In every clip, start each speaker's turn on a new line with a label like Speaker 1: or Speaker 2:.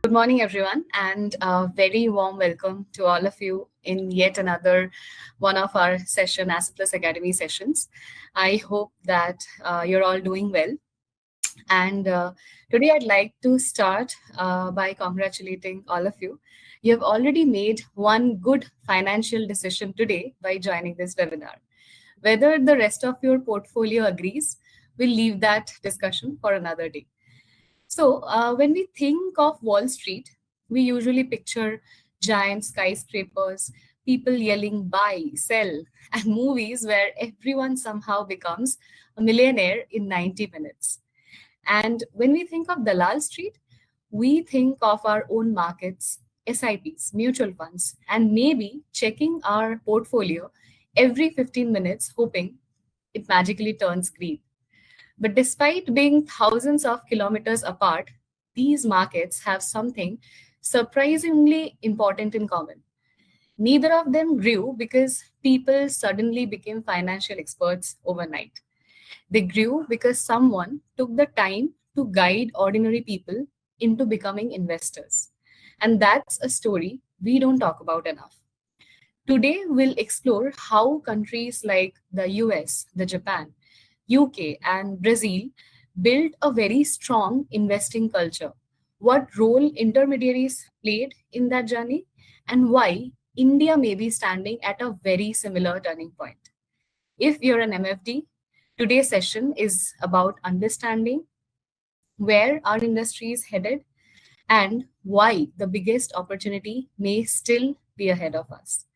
Speaker 1: Good morning, everyone, and a very warm welcome to all of you in yet another one of our session, Asset Plus Academy sessions. I hope that you're all doing well. And today I'd like to start by congratulating all of you. You have already made one good financial decision today by joining this webinar. Whether the rest of your portfolio agrees, we'll leave that discussion for another day. So, when we think of Wall Street, we usually picture giant skyscrapers, people yelling buy, sell, and movies where everyone somehow becomes a millionaire in 90 minutes. And when we think of Dalal Street, we think of our own markets, SIPs, mutual funds, and maybe checking our portfolio every 15 minutes, hoping it magically turns green. But despite being thousands of kilometers apart, these markets have something surprisingly important in common. Neither of them grew because people suddenly became financial experts overnight. They grew because someone took the time to guide ordinary people into becoming investors. And that's a story we don't talk about enough. Today, we'll explore how countries like the US, the Japan, UK, and Brazil built a very strong investing culture, what role intermediaries played in that journey, and why India may be standing at a very similar turning point. If you're an MFD, today's session is about understanding where our industry is headed and why the biggest opportunity may still be ahead of us.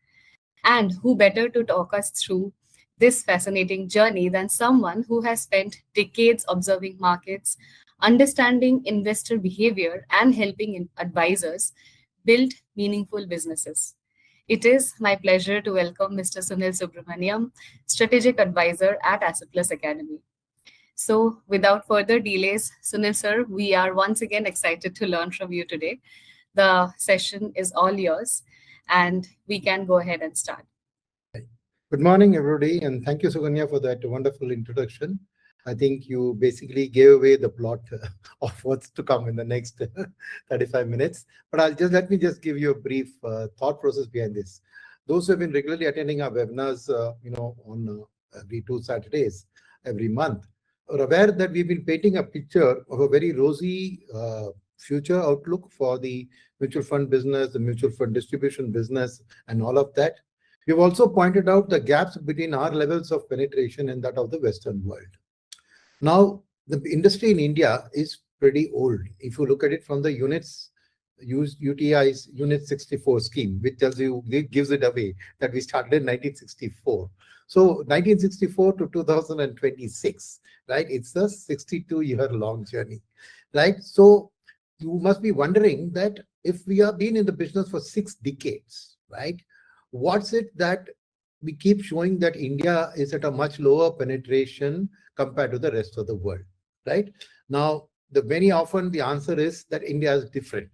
Speaker 1: And who better to talk us through this fascinating journey than someone who has spent decades observing markets, understanding investor behavior, and helping advisors build meaningful businesses. It is my pleasure to welcome Mr. Sunil Subramaniam, Strategic Advisor at Asset Plus Academy. So, without further delays, Sunil sir, we are once again excited to learn from you today. The session is all yours, and we can go ahead and start.
Speaker 2: Good morning, everybody, and thank you, Suganya, for that wonderful introduction. I think you basically gave away the plot of what's to come in the next 35 minutes. But let me just give you a brief thought process behind this. Those who have been regularly attending our webinars, on every 2 Saturdays every month, are aware that we've been painting a picture of a very rosy future outlook for the mutual fund business, the mutual fund distribution business, and all of that. We've also pointed out the gaps between our levels of penetration and that of the Western world. Now, the industry in India is pretty old. If you look at it from the UTI's Unit 64 scheme, which gives it away that we started in 1964. So 1964 to 2026, right? It's a 62-year-long journey, right? So you must be wondering that if we have been in the business for 6 decades, right? What's it that we keep showing that India is at a much lower penetration compared to the rest of the world, right? Now, very often the answer is that India is different.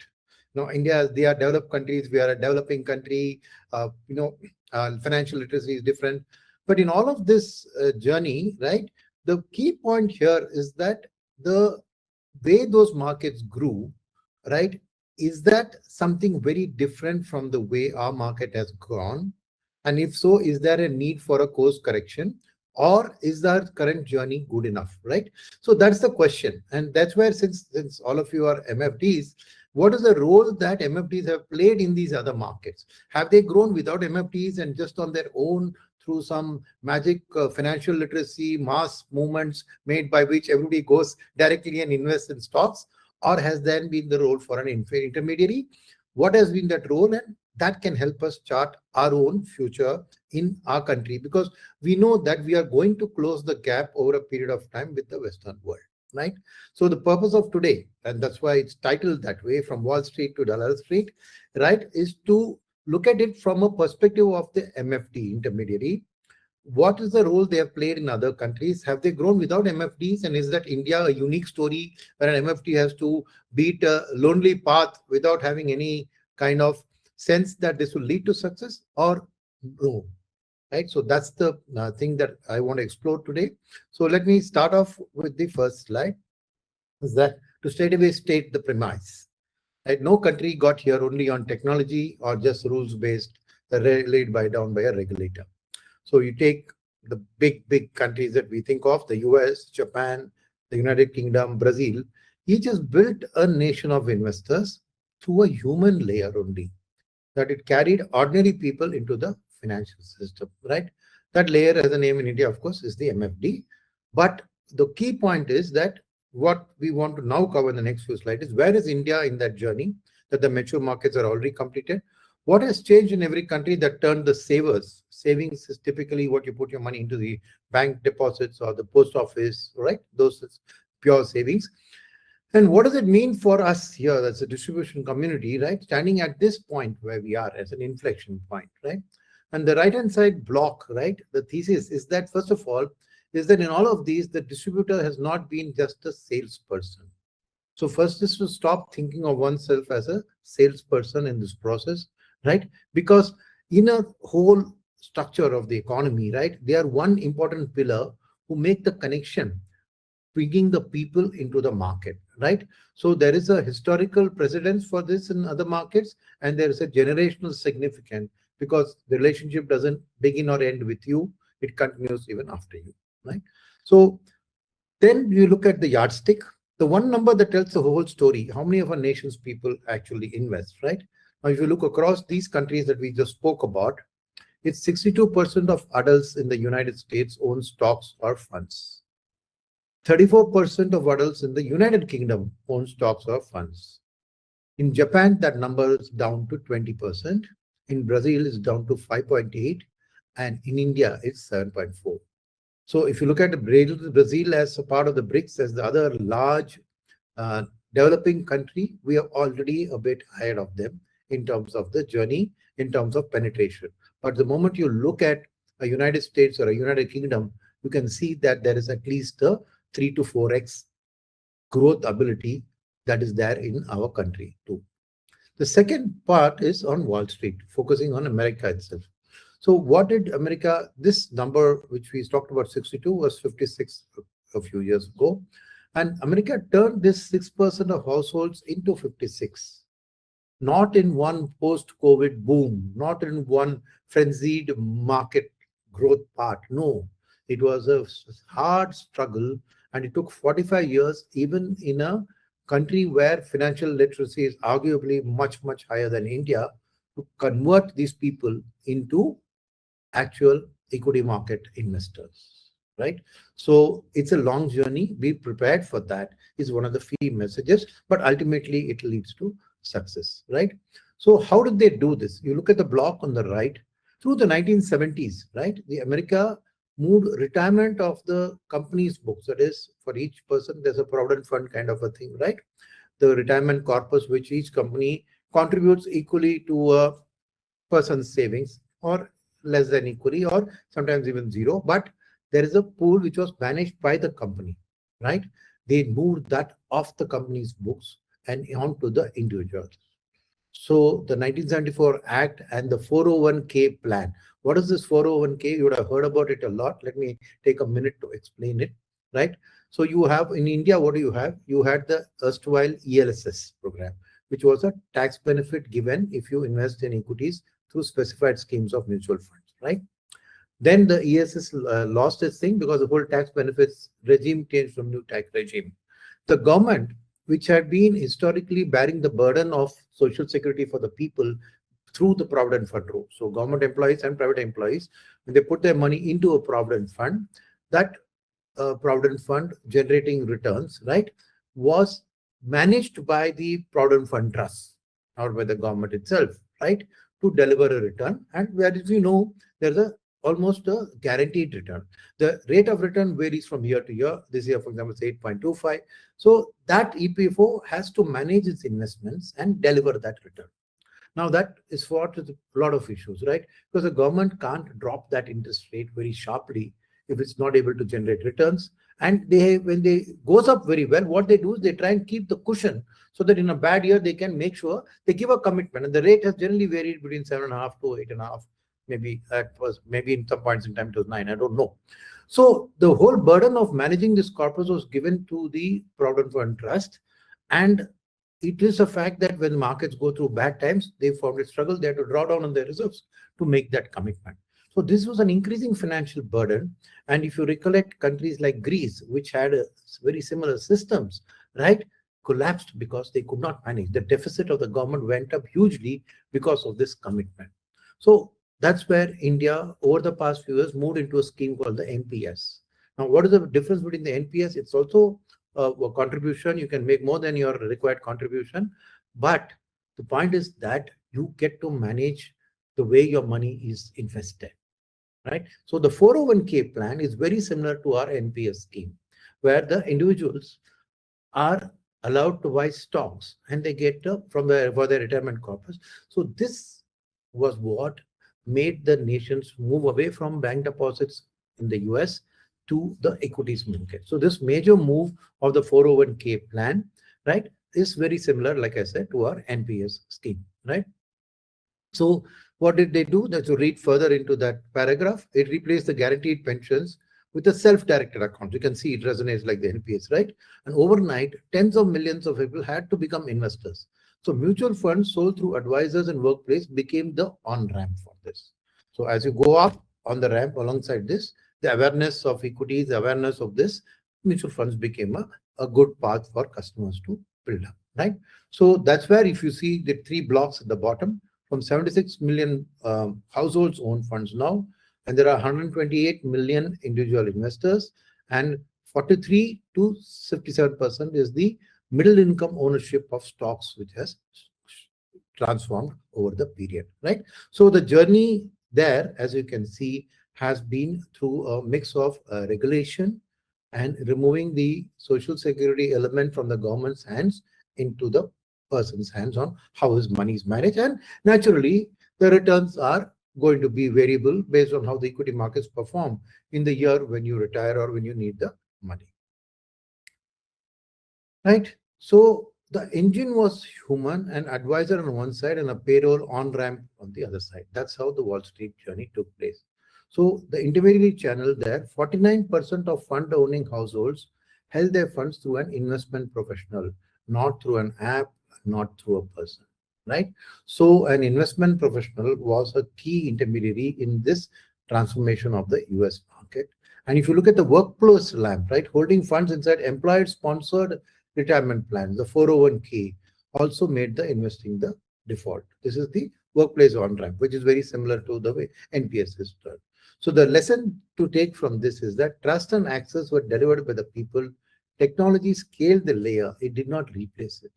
Speaker 2: They are developed countries. We are a developing country. Financial literacy is different. But in all of this journey, right, the key point here is that the way those markets grew, right, is that something very different from the way our market has gone? And if so, is there a need for a course correction, or is our current journey good enough, right? So that's the question. And that's where, since all of you are MFDs, what is the role that MFDs have played in these other markets? Have they grown without MFDs and just on their own through some magic financial literacy mass movements made by which everybody goes directly and invests in stocks? Or has then been the role for an intermediary? What has been that role? And that can help us chart our own future in our country, because we know that we are going to close the gap over a period of time with the Western world, right? So the purpose of today, and that's why it's titled that way, From Wall Street to Dalal Street, right, is to look at it from a perspective of the MFD intermediary. What is the role they have played in other countries? Have they grown without MFDs? And is that India a unique story where an MFD has to beat a lonely path without having any kind of sense that this will lead to success, or no? Right. So that's the thing that I want to explore today. So let me start off with the first slide, is that to straight away state the premise. Right? No country got here only on technology or just rules based, laid by down by a regulator. So you take the big countries that we think of, the US, Japan, the United Kingdom, Brazil, each has built a nation of investors through a human layer only, that it carried ordinary people into the financial system, right? That layer, as a name in India, of course, is the MFD. But the key point is that what we want to now cover in the next few slides is, where is India in that journey, that the mature markets are already completed? What has changed in every country that turned the savers? Savings is typically what you put your money into, the bank deposits or the post office, right? Those is pure savings. And what does it mean for us here as a distribution community, right? Standing at this point where we are as an inflection point, right? And the right-hand side block, right? The thesis is that, first of all, is that in all of these, the distributor has not been just a salesperson. So first is to stop thinking of oneself as a salesperson in this process, right? Because in a whole structure of the economy, right, they are one important pillar who make the connection, bringing the people into the market, right? So there is a historical precedence for this in other markets, and there is a generational significance, because the relationship doesn't begin or end with you, it continues even after you, right? So then you look at the yardstick, the one number that tells the whole story, how many of our nation's people actually invest, right? Now, if you look across these countries that we just spoke about, it's 62% of adults in the United States own stocks or funds. 34% of adults in the United Kingdom own stocks or funds. In Japan, that number is down to 20%. In Brazil, it's down to 5.8%. And in India, it's 7.4%. So if you look at Brazil as a part of the BRICS, as the other large developing country, we are already a bit ahead of them in terms of the journey, in terms of penetration. But the moment you look at a United States or a United Kingdom, you can see that there is at least a 3 to 4x growth ability that is there in our country too. The second part is on Wall Street, focusing on America itself. So what did America, this number which we talked about 62 was 56 a few years ago. And America turned this 6% of households into 56. Not in one post-COVID boom, not in one frenzied market growth part. No, it was a hard struggle, and it took 45 years, even in a country where financial literacy is arguably much, much higher than India, to convert these people into actual equity market investors, right? So it's a long journey. Be prepared for that is one of the key messages, but ultimately it leads to success, right? So how did they do this? You look at the block on the right. Through the 1970s, right, the America moved retirement of the company's books. That is, for each person, there's a provident fund kind of a thing, right? The retirement corpus, which each company contributes equally to a person's savings, or less than equally, or sometimes even zero. But there is a pool which was managed by the company, right? They moved that off the company's books and onto the individuals. So the 1974 Act and the 401k plan. What is this 401k? You would have heard about it a lot. Let me take a minute to explain it, right? So you have in India, what do you have? You had the erstwhile ELSS program, which was a tax benefit given if you invest in equities through specified schemes of mutual funds, right? Then the ESS lost its thing because the whole tax benefits regime changed from new tax regime. The government, which had been historically bearing the burden of social security for the people through the provident fund rule. So government employees and private employees, when they put their money into a provident fund, that provident fund generating returns, right, was managed by the provident fund trust or by the government itself, right, to deliver a return. And where, as you know, there's almost a guaranteed return. The rate of return varies from year to year. This year, for example, is 8.25. So that EPFO has to manage its investments and deliver that return. Now that is fraught with a lot of issues, right? Because the government can't drop that interest rate very sharply if it's not able to generate returns. And when they goes up very well, what they do is they try and keep the cushion so that in a bad year they can make sure they give a commitment. And the rate has generally varied between 7.5 to 8.5. Maybe in some points in time it was 9. I don't know. So the whole burden of managing this corpus was given to the Provident Fund Trust, and it is a fact that when markets go through bad times, they found it struggle. They had to draw down on their reserves to make that commitment. So this was an increasing financial burden. And if you recollect, countries like Greece, which had very similar systems, right, collapsed because they could not manage. The deficit of the government went up hugely because of this commitment. So that's where India, over the past few years, moved into a scheme called the NPS. Now, what is the difference between the NPS? It's also a contribution. You can make more than your required contribution. But the point is that you get to manage the way your money is invested, right? So the 401k plan is very similar to our NPS scheme, where the individuals are allowed to buy stocks and they get from the for their retirement corpus. So this was what made the nations move away from bank deposits in the US to the equities market. So this major move of the 401k plan, right, is very similar, like I said, to our NPS scheme, right? So what did they do? To read further into that paragraph, it replaced the guaranteed pensions with a self-directed account. You can see it resonates like the NPS, right? And overnight, tens of millions of people had to become investors. So mutual funds sold through advisors and workplace became the on-ramp for this. So as you go up on the ramp alongside this, the awareness of equities, the awareness of this, mutual funds became a good path for customers to build up, right? So that's where if you see the three blocks at the bottom, from 76 million households own funds now, and there are 128 million individual investors, and 43 to 57% is the middle income ownership of stocks, which has transformed over the period, right? So the journey there, as you can see, has been through a mix of regulation and removing the social security element from the government's hands into the person's hands on how his money is managed. And naturally, the returns are going to be variable based on how the equity markets perform in the year when you retire or when you need the money. Right? So the engine was human, an advisor on one side and a payroll on-ramp on the other side. That's how the Wall Street journey took place. So the intermediary channel there, 49% of fund-owning households held their funds through an investment professional, not through an app, not through a person, right? So an investment professional was a key intermediary in this transformation of the US market. And if you look at the workplace lamp, right, holding funds inside employer-sponsored retirement plans, the 401k also made the investing the default. This is the workplace on-ramp, which is very similar to the way NPS is done. So the lesson to take from this is that trust and access were delivered by the people. Technology scaled the layer, it did not replace it.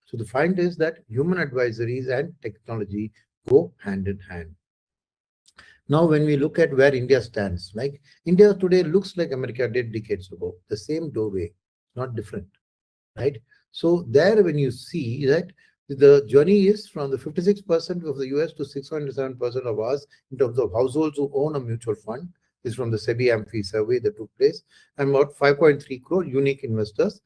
Speaker 2: So the find is that human advisories and technology go hand in hand. Now, when we look at where India stands, like India today looks like America did decades ago, the same doorway, not different, right? So there, when you see that the journey is from the 56% of the US to 607% of us in terms of households who own a mutual fund, is from the SEBI AMFI survey that took place, and about 5.3 crore unique investors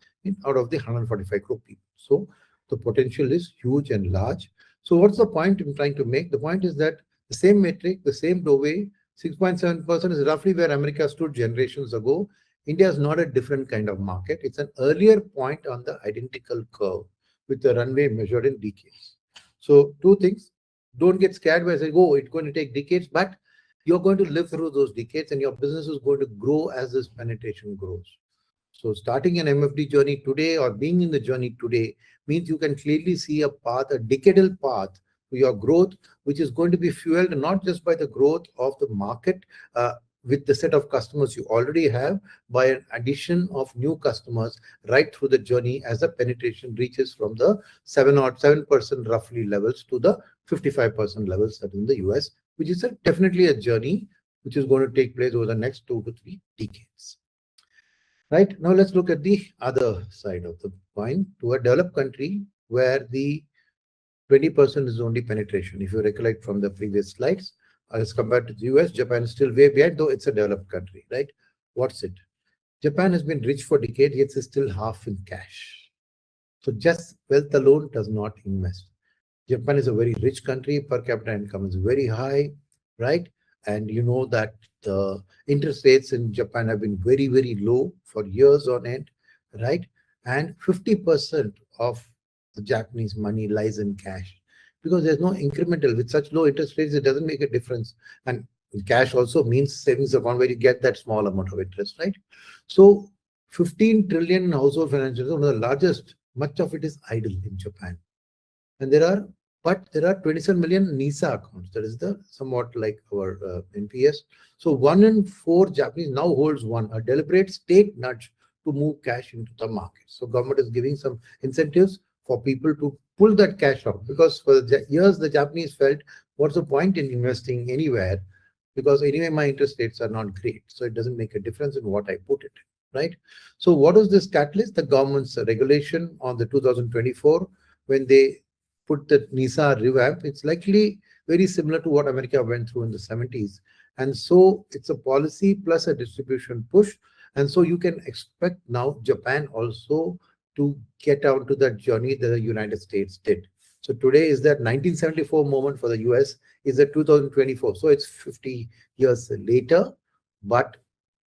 Speaker 2: out of the 145 crore people. So the potential is huge and large. So what's the point I'm trying to make? The point is that the same metric, the same doorway, 6.7% is roughly where America stood generations ago. India is not a different kind of market. It's an earlier point on the identical curve with the runway measured in decades. So two things, don't get scared by saying, oh, it's going to take decades, but you're going to live through those decades and your business is going to grow as this penetration grows. So starting an MFD journey today or being in the journey today means you can clearly see a path, a decadal path to your growth, which is going to be fueled not just by the growth of the market with the set of customers you already have, by an addition of new customers right through the journey as the penetration reaches from the 7% roughly levels to the 55% levels that in the US, which is definitely a journey which is going to take place over the next 2 to 3 decades. Right, now let's look at the other side of the coin. To a developed country where the 20% is only penetration. If you recollect from the previous slides, as compared to the US, Japan is still way behind, though it's a developed country, right? What's it? Japan has been rich for decades, yet is still half in cash. So just wealth alone does not invest. Japan is a very rich country, per capita income is very high, right? And you know that the interest rates in Japan have been very, very low for years on end, right? And 50% of the Japanese money lies in cash because there's no incremental. With such low interest rates, it doesn't make a difference. And cash also means savings account where you get that small amount of interest, right? So 15 trillion in household financials, one of the largest, much of it is idle in Japan. And there are 27 million NISA accounts. That is the somewhat like our NPS. So 1 in 4 Japanese now holds one, a deliberate state nudge to move cash into the market. So government is giving some incentives for people to pull that cash out because for the years the Japanese felt, what's the point in investing anywhere? Because anyway my interest rates are not great, so it doesn't make a difference in what I put it in, right? So what was this catalyst? The government's regulation on the 2024 when they put the NISA revamp. It's likely very similar to what America went through in the 70s. And so it's a policy plus a distribution push. And so you can expect now Japan also to get onto that journey that the United States did. So today is that 1974 moment for the US is the 2024. So it's 50 years later, but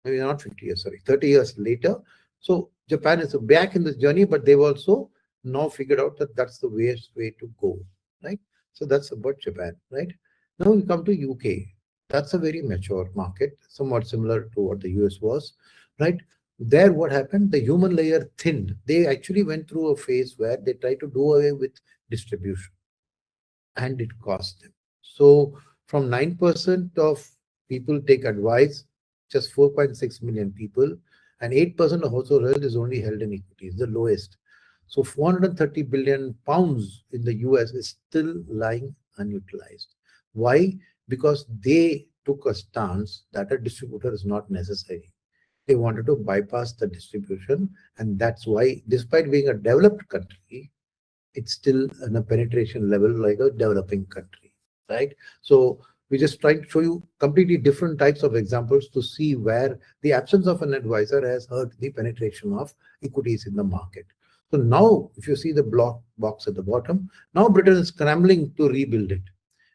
Speaker 2: maybe not 50 years, sorry, 30 years later. So Japan is back in this journey, but they've also now figured out that that's the way to go, right? So that's about Japan, right? Now we come to UK. That's a very mature market, somewhat similar to what the US was, right? There, what happened? The human layer thinned. They actually went through a phase where they tried to do away with distribution, and it cost them. So from 9% of people take advice, just 4.6 million people, and 8% of household wealth is only held in equities, the lowest. So 430 billion pounds in the US is still lying unutilized. Why? Because they took a stance that a distributor is not necessary. They wanted to bypass the distribution, and that's why, despite being a developed country, it's still in a penetration level like a developing country, right? So we're just trying to show you completely different types of examples to see where the absence of an advisor has hurt the penetration of equities in the market. So now, if you see the block box at the bottom, now Britain is scrambling to rebuild it.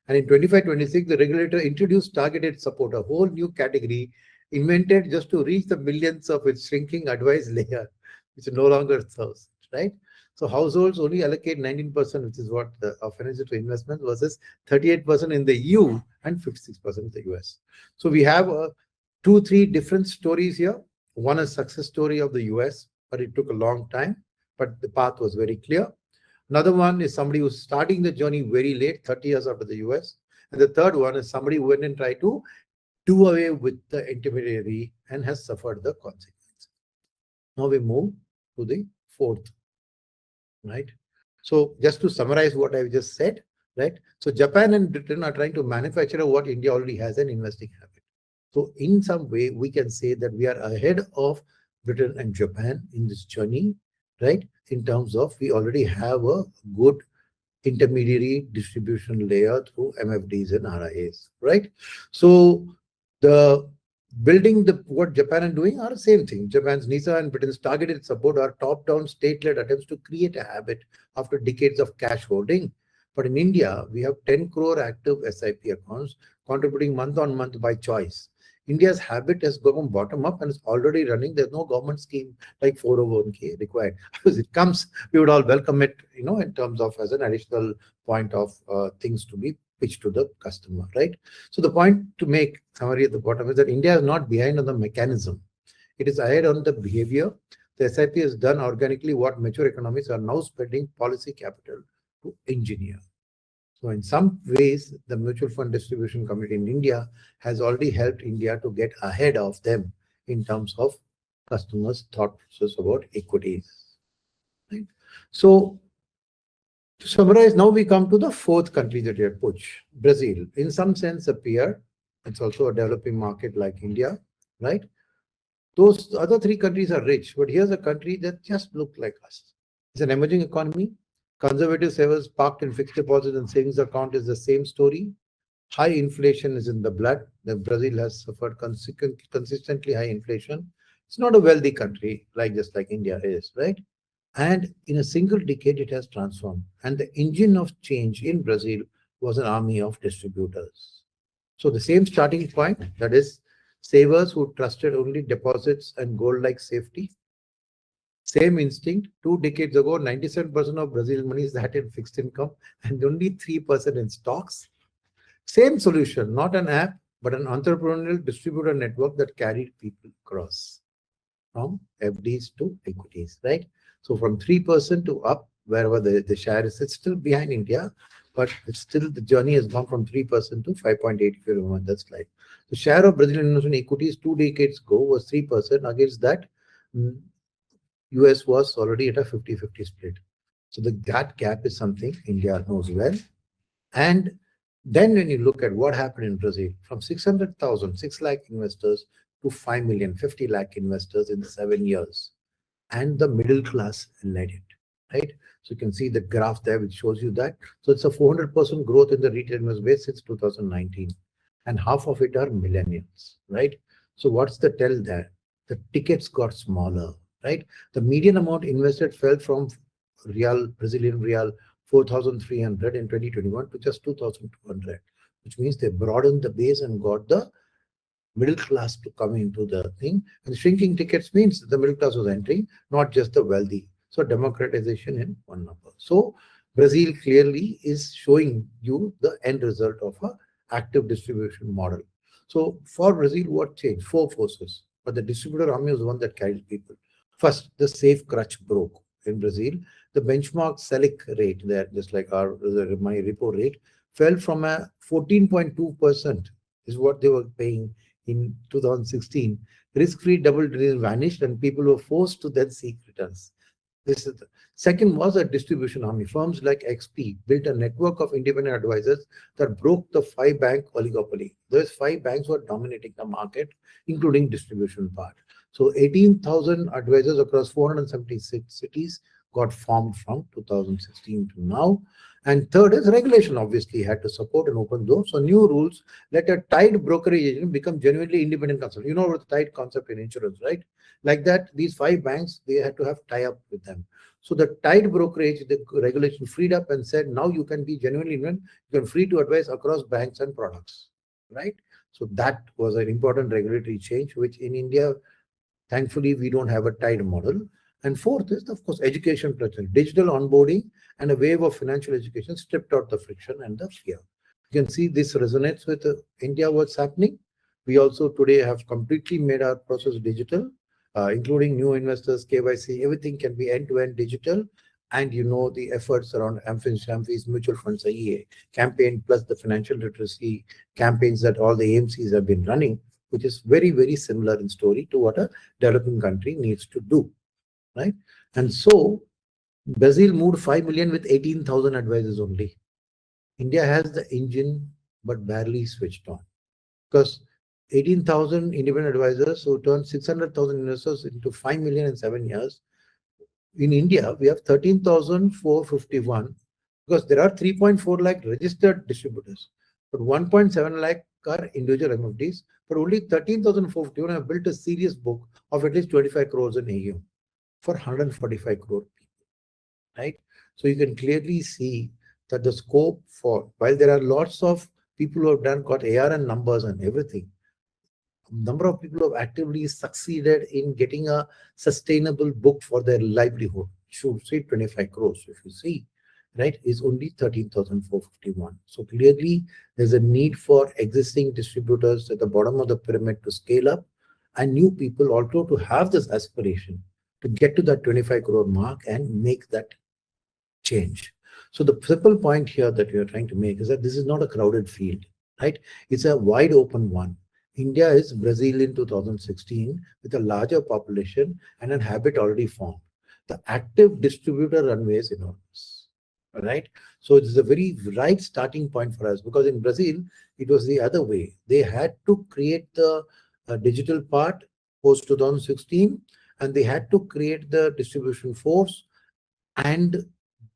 Speaker 2: And in 25-26, the regulator introduced targeted support, a whole new category invented just to reach the millions of its shrinking advice layer, which no longer serves, right? So households only allocate 19%, which is what the financial to investment versus 38% in the EU and 56% in the US. So we have 3 different stories here. One is success story of the US, but it took a long time, but the path was very clear. Another one is somebody who's starting the journey very late, 30 years after the US. And the third one is somebody who went and tried to do away with the intermediary and has suffered the consequences. Now we move to the fourth, right? So just to summarize what I've just said, right? So Japan and Britain are trying to manufacture what India already has, an investing habit. So in some way, we can say that we are ahead of Britain and Japan in this journey, right? In terms of we already have a good intermediary distribution layer through MFDs and RIAs, right? So the building the what Japan is doing are the same thing. Japan's NISA and Britain's targeted support are top-down state-led attempts to create a habit after decades of cash holding. But in India, we have 10 crore active SIP accounts contributing month on month by choice. India's habit has gone bottom up and is already running. There's no government scheme like 401k required. Because it comes, we would all welcome it, in terms of as an additional point of things to be pitched to the customer, right? So the point to make summary at the bottom is that India is not behind on the mechanism. It is ahead on the behavior. The SIP has done organically what mature economies are now spending policy capital to engineer. So in some ways, the mutual fund distribution community in India has already helped India to get ahead of them in terms of customers' thought process about equities. Right? So to summarize, now we come to the fourth country that we have pushed, Brazil. In some sense, a peer. It's also a developing market like India, right? Those other 3 countries are rich, but here's a country that just looks like us. It's an emerging economy. Conservative savers parked in fixed deposits and savings account is the same story. High inflation is in the blood. Brazil has suffered consistently high inflation. It's not a wealthy country, just like India is, right? And in a single decade, it has transformed. And the engine of change in Brazil was an army of distributors. So the same starting point, that is, savers who trusted only deposits and gold like safety, Same instinct. 2 decades ago, 97% of Brazilian money is that in fixed income and only 3% in stocks. Same solution, not an app, but an entrepreneurial distributor network that carried people across from FDs to equities, right? So from 3% to up, wherever the share is, it's still behind India, but it's still the journey has gone from 3% to 5.8, if you remember that slide. The share of Brazilian investment equities 2 decades ago was 3%. Against that, US was already at a 50-50 split. So that gap is something India knows well. And then when you look at what happened in Brazil, from 600,000, 6 lakh investors to 5 million, 50 lakh investors in 7 years. And the middle class led it, right? So you can see the graph there, which shows you that. So it's a 400% growth in the retail investor base since 2019. And half of it are millennials, right? So what's the tell there? The tickets got smaller, right? The median amount invested fell from Brazilian real 4,300 in 2021 to just 2,200, which means they broadened the base and got the middle class to come into the thing. And shrinking tickets means the middle class was entering, not just the wealthy. So democratization in one number. So Brazil clearly is showing you the end result of a active distribution model. So for Brazil, what changed? 4 forces. But the distributor army was the one that carried people. First, the safe crutch broke in Brazil. The benchmark Selic rate there, just like my repo rate, fell from a 14.2% is what they were paying in 2016. Risk-free double digits vanished and people were forced to then seek returns. This is the second was a distribution army. Firms like XP built a network of independent advisors that broke the 5-bank oligopoly. Those 5 banks were dominating the market, including distribution part. So 18,000 advisors across 476 cities got formed from 2016 to now. And third is regulation, obviously, had to support and open doors. So new rules let a tied brokerage agent become genuinely independent consultant. You know what the tied concept in insurance, right? Like that, these 5 banks, they had to have tie-up with them. So the tied brokerage, the regulation freed up and said, now you can be genuinely independent, you can free to advise across banks and products, right? So that was an important regulatory change, which in India, thankfully, we don't have a tied model. And fourth is, of course, education platform. Digital onboarding and a wave of financial education stripped out the friction and the fear. You can see this resonates with India, what's happening. We also today have completely made our process digital, including new investors, KYC, everything can be end-to-end digital. And you know the efforts around AMFI's mutual funds EA campaign, plus the financial literacy campaigns that all the AMCs have been running, which is very, very similar in story to what a developing country needs to do, right? And so Brazil moved 5 million with 18,000 advisors only. India has the engine, but barely switched on, because 18,000 independent advisors who turned 600,000 investors into 5 million in 7 years. In India, we have 13,451 because there are 3.4 lakh registered distributors, but 1.7 lakh are individual MFDs, but only 13,451 have built a serious book of at least 25 crores in AUM for 145 crore people, right? So you can clearly see that the scope for, while there are lots of people who have got ARN numbers and everything, number of people who have actively succeeded in getting a sustainable book for their livelihood, should say 25 crores, if you see, right, is only 13,451. So clearly there's a need for existing distributors at the bottom of the pyramid to scale up, and new people also to have this aspiration to get to that 25 crore mark and make that change. So the simple point here that we are trying to make is that this is not a crowded field, right? It's a wide open one. India is Brazil in 2016 with a larger population and a habit already formed. The active distributor runway is enormous, right? So it is a very right starting point for us, because in Brazil, it was the other way. They had to create the digital part post 2016, and they had to create the distribution force and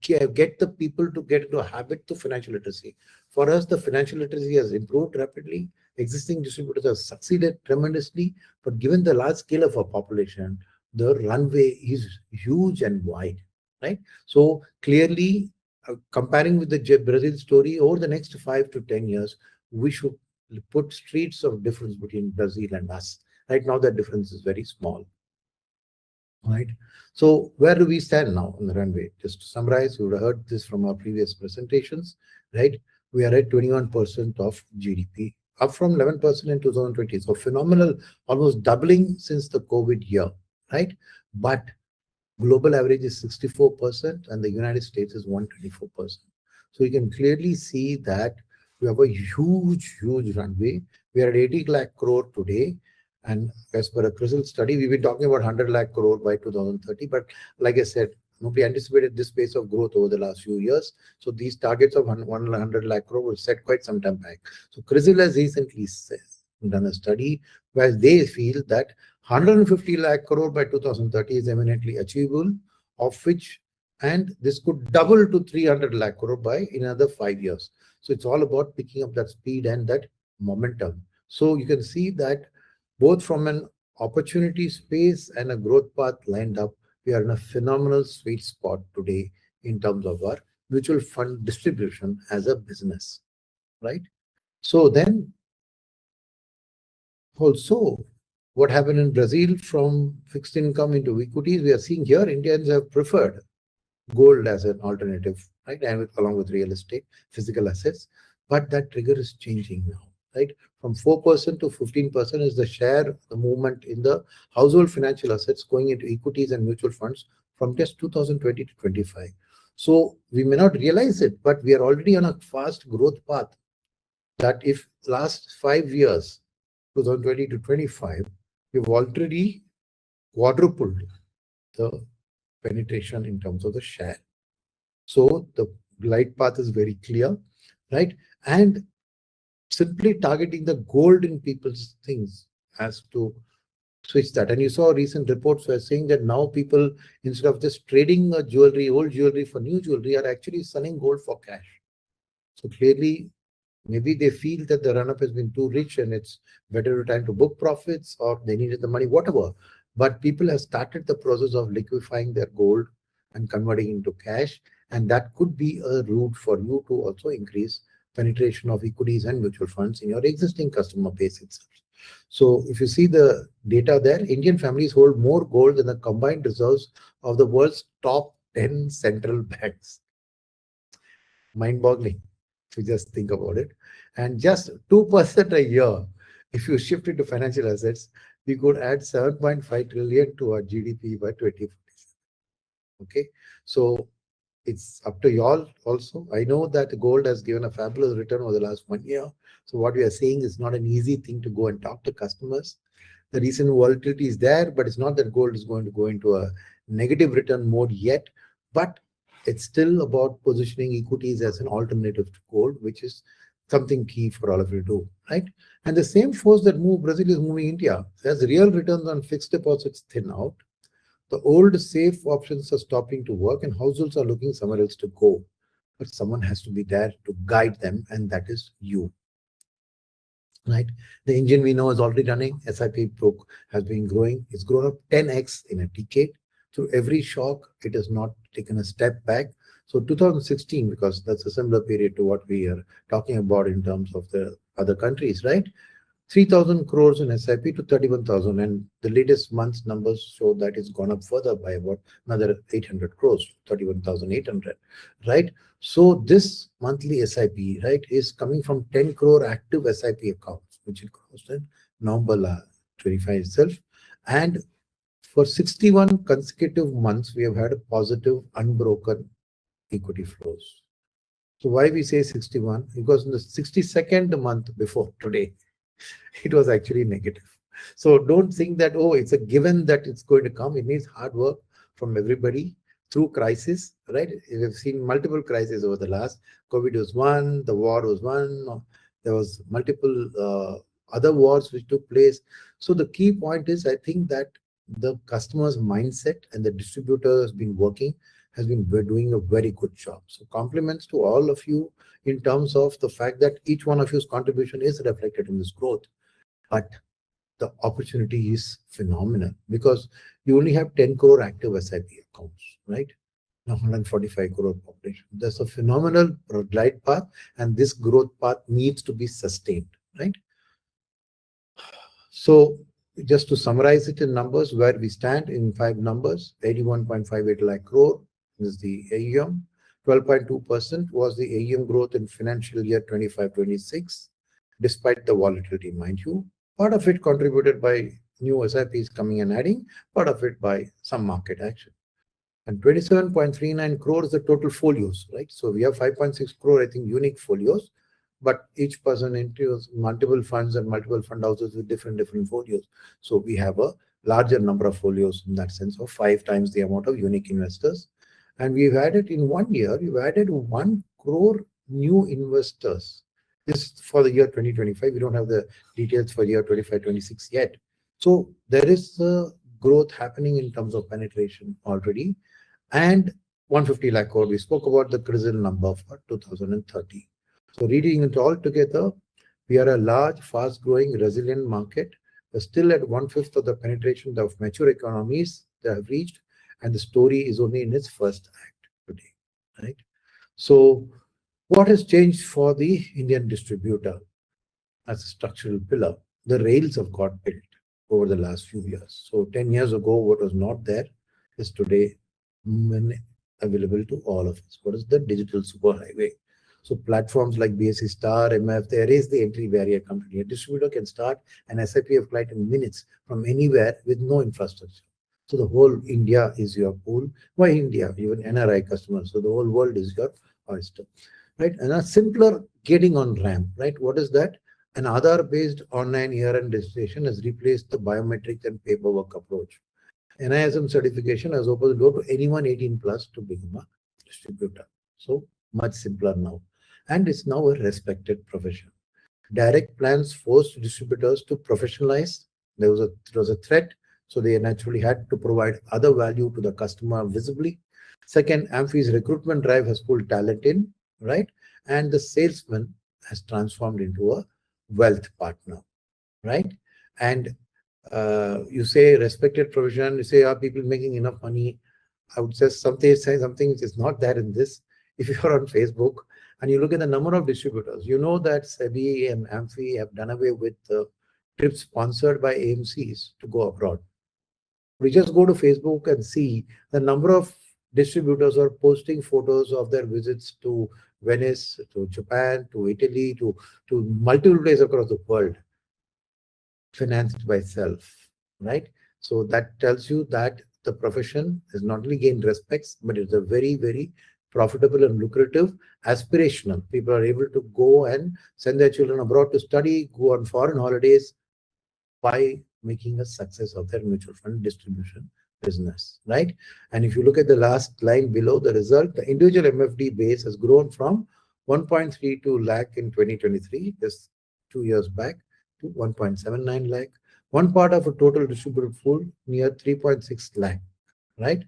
Speaker 2: get the people to get into a habit to financial literacy. For us, the financial literacy has improved rapidly. Existing distributors have succeeded tremendously, but given the large scale of our population, the runway is huge and wide, right? So clearly, comparing with the Brazil story, over the next 5 to 10 years, we should put streets of difference between Brazil and us. Right now, that difference is very small. right? So where do we stand now on the runway? Just to summarize, you would have heard this from our previous presentations, right? We are at 21% of GDP, up from 11% in 2020. So phenomenal, almost doubling since the COVID year, right? But global average is 64% and the United States is 124%. So you can clearly see that we have a huge runway. We are at 80 lakh crore today. And as per a CRISIL study, we've been talking about 100 lakh crore by 2030. But like I said, nobody anticipated this pace of growth over the last few years. So these targets of 100 lakh crore were set quite some time back. So CRISIL has recently done a study where they feel that 150 lakh crore by 2030 is eminently achievable, of which, and this could double to 300 lakh crore by in another 5 years. So it's all about picking up that speed and that momentum. So you can see that both from an opportunity space and a growth path lined up, we are in a phenomenal sweet spot today in terms of our mutual fund distribution as a business, right? So then also, what happened in Brazil from fixed income into equities, we are seeing here Indians have preferred gold as an alternative, right? And along with real estate, physical assets. But that trigger is changing now, right? From 4% to 15% is the share, the movement in the household financial assets going into equities and mutual funds from just 2020 to 25. So we may not realize it, but we are already on a fast growth path that if last 5 years, 2020 to 25, we've already quadrupled the penetration in terms of the share. So the glide path is very clear, right? And simply targeting the gold in people's things has to switch that. And you saw recent reports were saying that now people, instead of just trading a jewelry, old jewelry for new jewelry, are actually selling gold for cash. So clearly, maybe they feel that the run-up has been too rich and it's better time to book profits, or they needed the money, whatever. But people have started the process of liquefying their gold and converting into cash. And that could be a route for you to also increase penetration of equities and mutual funds in your existing customer base itself. So if you see the data there, Indian families hold more gold than the combined reserves of the world's top 10 central banks. Mind-boggling if you just think about it. And just 2% a year, if you shift it to financial assets, we could add 7.5 trillion to our GDP by 2047. Okay, so it's up to y'all also. I know that gold has given a fabulous return over the last 1 year. So what we are saying is not an easy thing to go and talk to customers. The recent volatility is there, but it's not that gold is going to go into a negative return mode yet. But it's still about positioning equities as an alternative to gold, which is something key for all of you to do, right? And the same force that moved Brazil is moving India. As real returns on fixed deposits thin out, the old safe options are stopping to work and households are looking somewhere else to go. But someone has to be there to guide them, and that is you, right? The engine we know is already running. SIP book has been growing. It's grown up 10x in a decade. Through every shock, it has not taken a step back. So 2016, because that's a similar period to what we are talking about in terms of the other countries, right? 3,000 crores in SIP to 31,000, and the latest month's numbers show that it's gone up further by about another 800 crores, 31,800, right? So this monthly SIP, right, is coming from 10 crore active SIP accounts, which it closed in November 25 itself. And for 61 consecutive months, we have had a positive, unbroken equity flows. So why we say 61? Because in the 62nd month before today, it was actually negative. So don't think that, oh, it's a given that it's going to come. It needs hard work from everybody through crisis, right? We've seen multiple crises over the last. COVID was one, the war was one, there was multiple other wars which took place. So the key point is, I think that the customer's mindset and the distributor has been working, has been doing a very good job. So compliments to all of you in terms of the fact that each one of you's contribution is reflected in this growth. But the opportunity is phenomenal because you only have 10 crore active SIP accounts, right? Now 145 crore population. That's a phenomenal glide path, and this growth path needs to be sustained, right? So Just to summarize it in numbers, where we stand in five numbers: 81.58 lakh crore is the AUM. 12.2% was the AUM growth in financial year 25-26, despite the volatility, mind you. Part of it contributed by new SIPs coming and adding, part of it by some market action. And 27.39 crores the total folios, right? So we have 5.6 crore, I think, unique folios, but each person enters multiple funds and multiple fund houses with different folios. So we have a larger number of folios in that sense of 5 times the amount of unique investors. And we've added in 1 year, we've added 1 crore new investors. This for the year 2025. We don't have the details for year 25-26 yet. So there is a growth happening in terms of penetration already. And 150 lakh crore, we spoke about the CRISIL number for 2030. So reading it all together, we are a large, fast-growing, resilient market. We're still at 1/5 of the penetration of mature economies they have reached, and the story is only in its first act today, right? So what has changed for the Indian distributor as a structural pillar? The rails have got built over the last few years. So 10 years ago, what was not there is today available to all of us. What is the digital superhighway? So platforms like BSC Star, MF, they raise the entry barrier company. A distributor can start an SIP of client in minutes from anywhere with no infrastructure. So the whole India is your pool. Why India? Even NRI customers. So the whole world is your oyster, right? And a simpler getting on ramp, right? What is that? An Aadhaar-based online year-end registration has replaced the biometric and paperwork approach. NISM certification has opened the door to anyone 18 plus to become a distributor. So much simpler now. And it's now a respected profession. Direct plans forced distributors to professionalize. There was a threat, so they naturally had to provide other value to the customer visibly. Second, Amphi's recruitment drive has pulled talent in, right? And the salesman has transformed into a wealth partner, right? And you say respected profession, you say, are people making enough money? I would say something which is not there in this. If you're on Facebook and you look at the number of distributors, you know that SEBI and Amphi have done away with trips sponsored by AMCs to go abroad. We just go to Facebook and see the number of distributors are posting photos of their visits to Venice, to Japan, to Italy, to multiple places across the world, financed by self, right? So that tells you that the profession has not only gained respects, but it's a very profitable and lucrative, aspirational. People are able to go and send their children abroad to study, go on foreign holidays by making a success of their mutual fund distribution business, right? And if you look at the last line below the result, the individual MFD base has grown from 1.32 lakh in 2023, just 2 years back, to 1.79 lakh. One part of a total distributed pool near 3.6 lakh, right?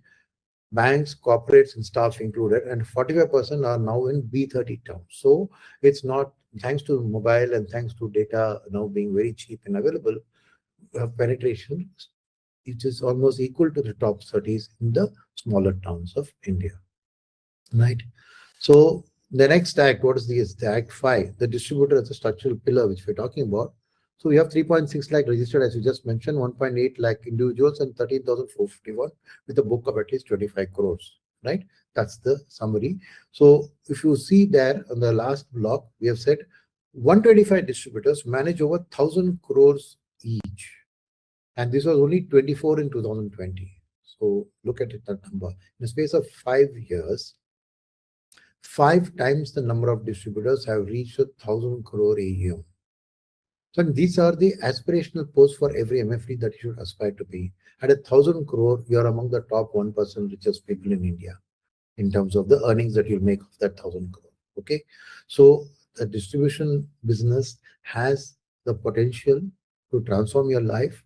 Speaker 2: Banks, corporates, and staff included, and 45% are now in B30 towns. So it's not, thanks to mobile and thanks to data now being very cheap and available, penetration, it is almost equal to the top 30s in the smaller towns of India, right? So the next act, what is the Act 5? The distributor as a structural pillar, which we're talking about. So we have 3.6 lakh registered, as you just mentioned, 1.8 lakh individuals and 13,451 with a book of at least 25 crores, right? That's the summary. So if you see there on the last block, we have said 125 distributors manage over 1,000 crores each. And this was only 24 in 2020. So look at it, that number. In the space of 5 years, 5 times the number of distributors have reached 1,000 crore AUM. So these are the aspirational posts for every MFD that you should aspire to be. At 1,000 crore, you are among the top 1% richest people in India in terms of the earnings that you'll make of that 1,000 crore. Okay. So the distribution business has the potential to transform your life,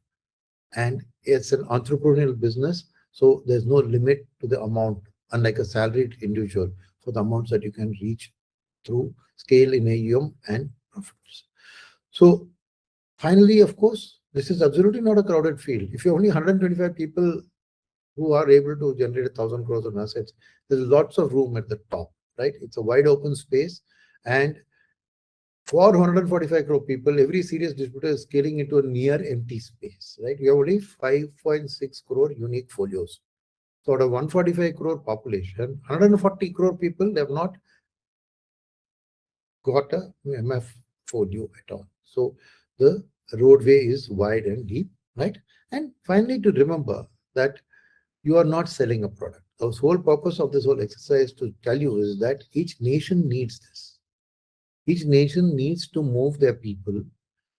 Speaker 2: and it's an entrepreneurial business. So there's no limit to the amount, unlike a salaried individual, for the amounts that you can reach through scale in AUM and profits. So finally, of course, this is absolutely not a crowded field. If you're only 125 people who are able to generate 1,000 crores of assets, there's lots of room at the top, right? It's a wide open space, and For 145 crore people, every serious distributor is scaling into a near empty space, right? We have only 5.6 crore unique folios. So out of 145 crore population, 140 crore people have not got a MF folio at all. So the roadway is wide and deep, right? And finally, to remember that you are not selling a product. The whole purpose of this whole exercise to tell you is that each nation needs this. Each nation needs to move their people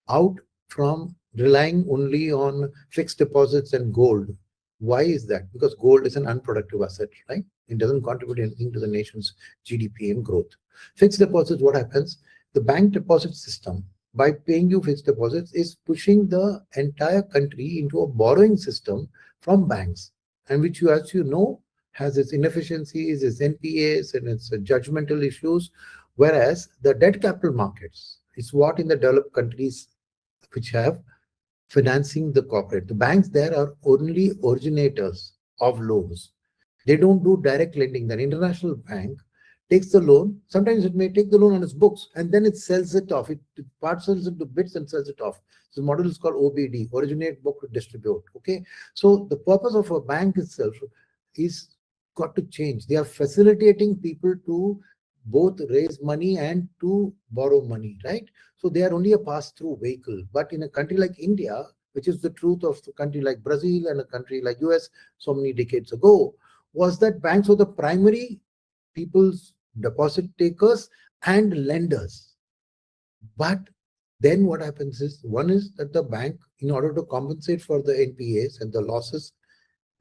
Speaker 2: out from relying only on fixed deposits and gold. Why is that? Because gold is an unproductive asset, right? It doesn't contribute anything to the nation's GDP and growth. Fixed deposits, what happens? The bank deposit system, by paying you fixed deposits, is pushing the entire country into a borrowing system from banks, and which you, as you know, has its inefficiencies, its NPAs, and its judgmental issues. Whereas the debt capital markets is what in the developed countries which have financing the corporate. The banks there are only originators of loans. They don't do direct lending. The international bank takes the loan. Sometimes it may take the loan on its books and then it sells it off. It parcels into bits and sells it off. So the model is called OBD, originate, book, distribute. Okay. So the purpose of a bank itself is got to change. They are facilitating people to both raise money and to borrow money, right? So they are only a pass-through vehicle. But in a country like India, which is the truth of a country like Brazil and a country like US so many decades ago, was that banks were the primary people's deposit takers and lenders. But then what happens is, one is that the bank, in order to compensate for the NPAs and the losses,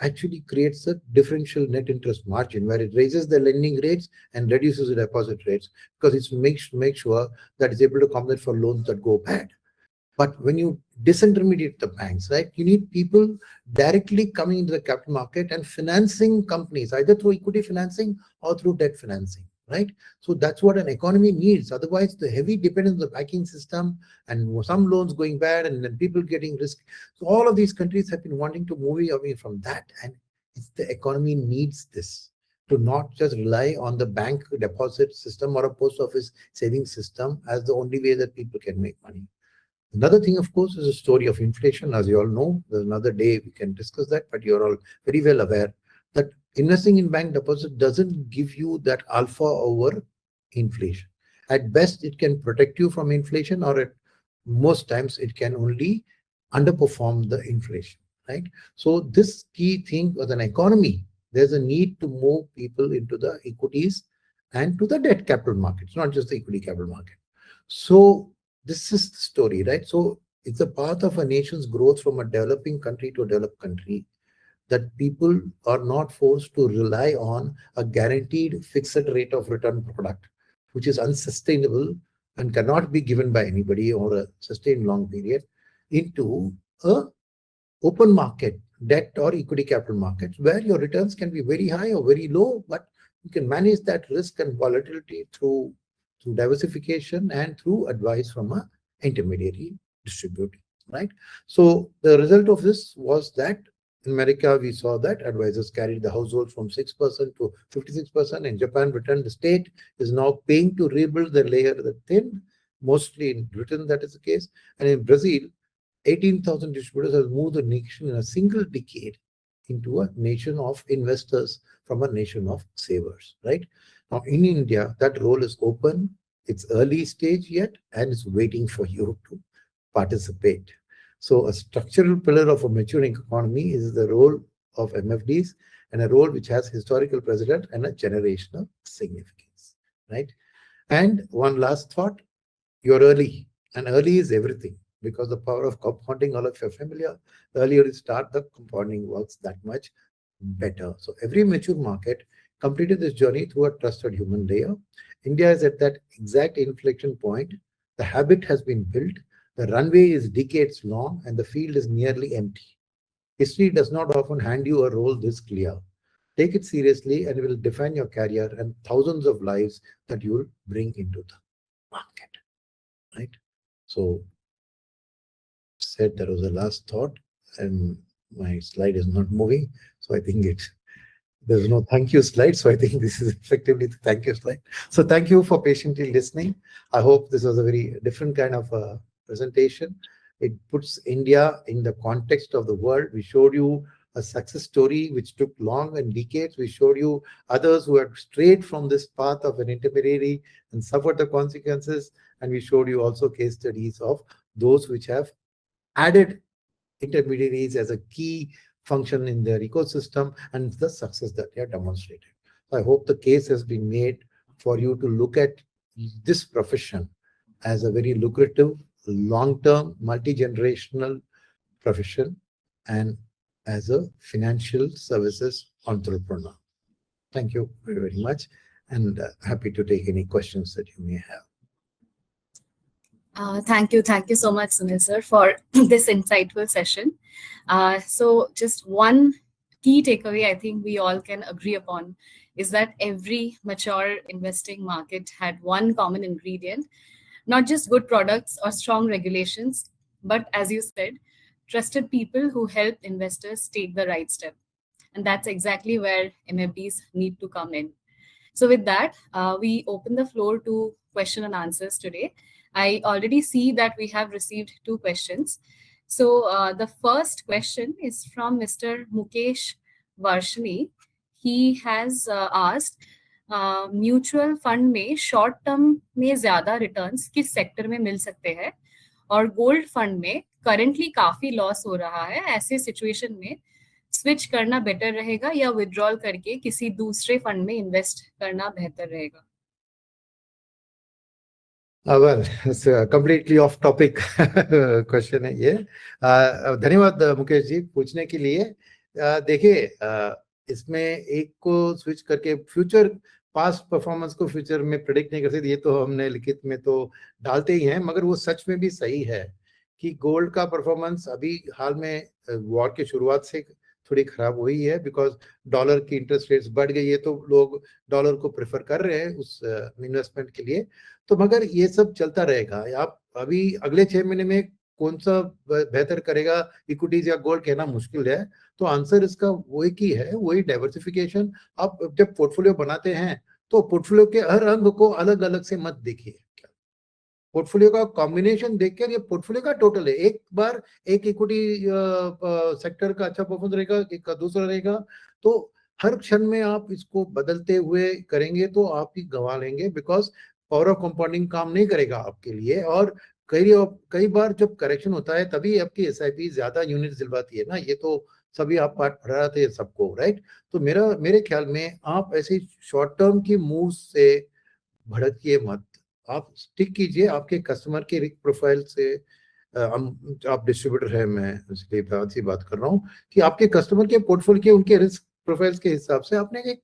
Speaker 2: actually creates a differential net interest margin where it raises the lending rates and reduces the deposit rates because it's make sure that it's able to compensate for loans that go bad. But when you disintermediate the banks, right, you need people directly coming into the capital market and financing companies, either through equity financing or through debt financing, right? So that's what an economy needs. Otherwise, the heavy dependence on the banking system and some loans going bad and then people getting risk. So all of these countries have been wanting to move away from that. And it's the economy needs this to not just rely on the bank deposit system or a post office savings system as the only way that people can make money. Another thing, of course, is a story of inflation. As you all know, there's another day we can discuss that, but you're all very well aware that investing in bank deposit doesn't give you that alpha over inflation. At best, it can protect you from inflation, or at most times, it can only underperform the inflation, right? So this key thing as an economy, there's a need to move people into the equities and to the debt capital markets, not just the equity capital market. So this is the story, right? So it's a path of a nation's growth from a developing country to a developed country that people are not forced to rely on a guaranteed fixed rate of return product, which is unsustainable and cannot be given by anybody over a sustained long period, into a open market debt or equity capital markets where your returns can be very high or very low, but you can manage that risk and volatility through diversification and through advice from a intermediary distributor, right? So the result of this was that in America, we saw that advisors carried the household from 6% to 56%. In Japan, Britain, the state is now paying to rebuild the layer that thin. Mostly in Britain, that is the case. And in Brazil, 18,000 distributors have moved the nation in a single decade into a nation of investors from a nation of savers, right? Now, in India, that role is open. It's early stage yet, and it's waiting for you to participate. So a structural pillar of a maturing economy is the role of MFDs, and a role which has historical precedent and a generational significance, right? And one last thought, you're early, and early is everything because the power of compounding, all of you are familiar. The earlier you start, the compounding works that much better. So every mature market completed this journey through a trusted human layer. India is at that exact inflection point. The habit has been built. The runway is decades long and the field is nearly empty. History does not often hand you a role this clear. Take it seriously and it will define your career and thousands of lives that you will bring into the market, right? So said there was a last thought and my slide is not moving. So I think There's no thank you slide, so I think this is effectively the thank you slide. So thank you for patiently listening. I hope this was a very different kind of presentation. It puts India in the context of the world. We showed you a success story which took long and decades. We showed you others who had strayed from this path of an intermediary and suffered the consequences. And we showed you also case studies of those which have added intermediaries as a key function in their ecosystem and the success that they have demonstrated. So I hope the case has been made for you to look at this profession as a very lucrative, long-term, multi-generational profession and as a financial services entrepreneur. Thank you very, very much, and happy to take any questions that you may have.
Speaker 1: Thank you so much, Sunil sir, for this insightful session. So just one key takeaway I think we all can agree upon is that every mature investing market had one common ingredient, not just good products or strong regulations, but as you said, trusted people who help investors take the right step. And that's exactly where MFDs need to come in. So with that, we open the floor to question and answers today. I already see that we have received two questions. So the first question is from Mr. Mukesh Varshini. He has asked, mutual fund में short term में ज्यादा returns किस sector में मिल सकते हैं, और gold fund में currently काफी लॉस हो रहा है, ऐसे सिचुएशन में स्विच करना बेटर रहेगा या विड्रॉल करके किसी दूसरे फंड में इन्वेस्ट करना बेहतर रहेगा?
Speaker 2: Well, it's a completely off topic question है ये. धन्यवाद मुकेश जी पूछने के लिए. देखिए, इसमें एक को स्विच करके फ्यूचर पास्ट परफॉर्मेंस को फ्यूचर में प्रेडिक्ट नहीं कर सकते, ये तो हमने लिखित में तो डालते ही हैं, मगर वो सच में भी सही है कि गोल्ड का परफॉर्मेंस अभी हाल में वॉर की शुरुआत से थोड़ी खराब हुई है, बिकॉज डॉलर की इंटरेस्ट रेट्स बढ़ गई है, तो लोग डॉलर को प्रेफर कर रहे हैं उस इन्वेस्टमेंट के लिए. तो मगर ये सब चलता रहेगा. आप अभी अगले 6 महीने में कौन सा बेहतर करेगा, इक्विटीज या गोल्ड, कहना मुश्किल है. तो आंसर इसका वही की है, वही डाइवर्सिफिकेशन. आप जब पोर्टफोलियो बनाते हैं तो पोर्टफोलियो के हर अंग को अलग अलग से मत देखिए. पोर्टफोलियो का कॉम्बिनेशन देखकर ये पोर्टफोलियो का टोटल है. एक बार एक इक्विटी सेक्टर का अच्छा परफॉर्मेंस रहेगा, एक का दूसरा रहेगा, तो हर क्षण में आप इसको बदलते हुए करेंगे तो आप ही गंवा लेंगे, बिकॉज पावर ऑफ कंपाउंडिंग काम नहीं करेगा आपके लिए. और कई बार जब करेक्शन होता है तभी आपकी एसआईपी ज्यादा यूनिट दिलवाती है ना. ये तो सभी आप पाठ पढ़ा थे सबको, राइट. तो मेरे ख्याल में आप ऐसे शॉर्ट टर्म की मूव से भड़किए मत. आप स्टिक कीजिए आपके कस्टमर के रिस्क प्रोफाइल से. आप डिस्ट्रीब्यूटर है, मैं इसलिए बात कर रहा हूँ कि आपके कस्टमर के पोर्टफोलियो के उनके रिस्क प्रोफाइल्स के हिसाब से आपने एक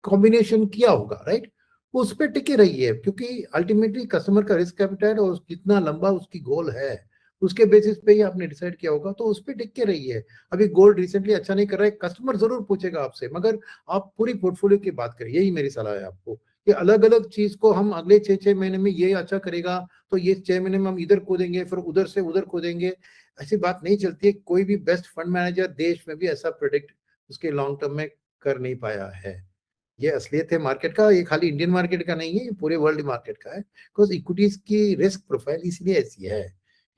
Speaker 2: कॉम्बिनेशन किया होगा, राइट. उस पर टिके रहिए, क्योंकि अल्टीमेटली कस्टमर का रिस्क कैपिटल और कितना लंबा उसकी गोल है उसके बेसिस पे ही आपने डिसाइड किया होगा, तो उस पर टिक के रहिए. अभी गोल्ड रिसेंटली अच्छा नहीं कर रहा है, कस्टमर जरूर पूछेगा आपसे, मगर आप पूरी पोर्टफोलियो की बात करिए. यही मेरी सलाह है आपको कि अलग अलग चीज को हम अगले 6 महीने में ये अच्छा करेगा तो ये 6 महीने में हम इधर कूदेंगे, फिर उधर से उधर कूदेंगे. ऐसी बात नहीं चलती है. कोई भी बेस्ट फंड मैनेजर देश में भी ऐसा प्रोडिक्ट उसके लॉन्ग टर्म में कर नहीं पाया है. ये असलियत है मार्केट का. ये खाली इंडियन मार्केट का नहीं है, ये पूरे वर्ल्ड मार्केट का है. बिकॉज इक्विटीज की रिस्क प्रोफाइल इसलिए ऐसी है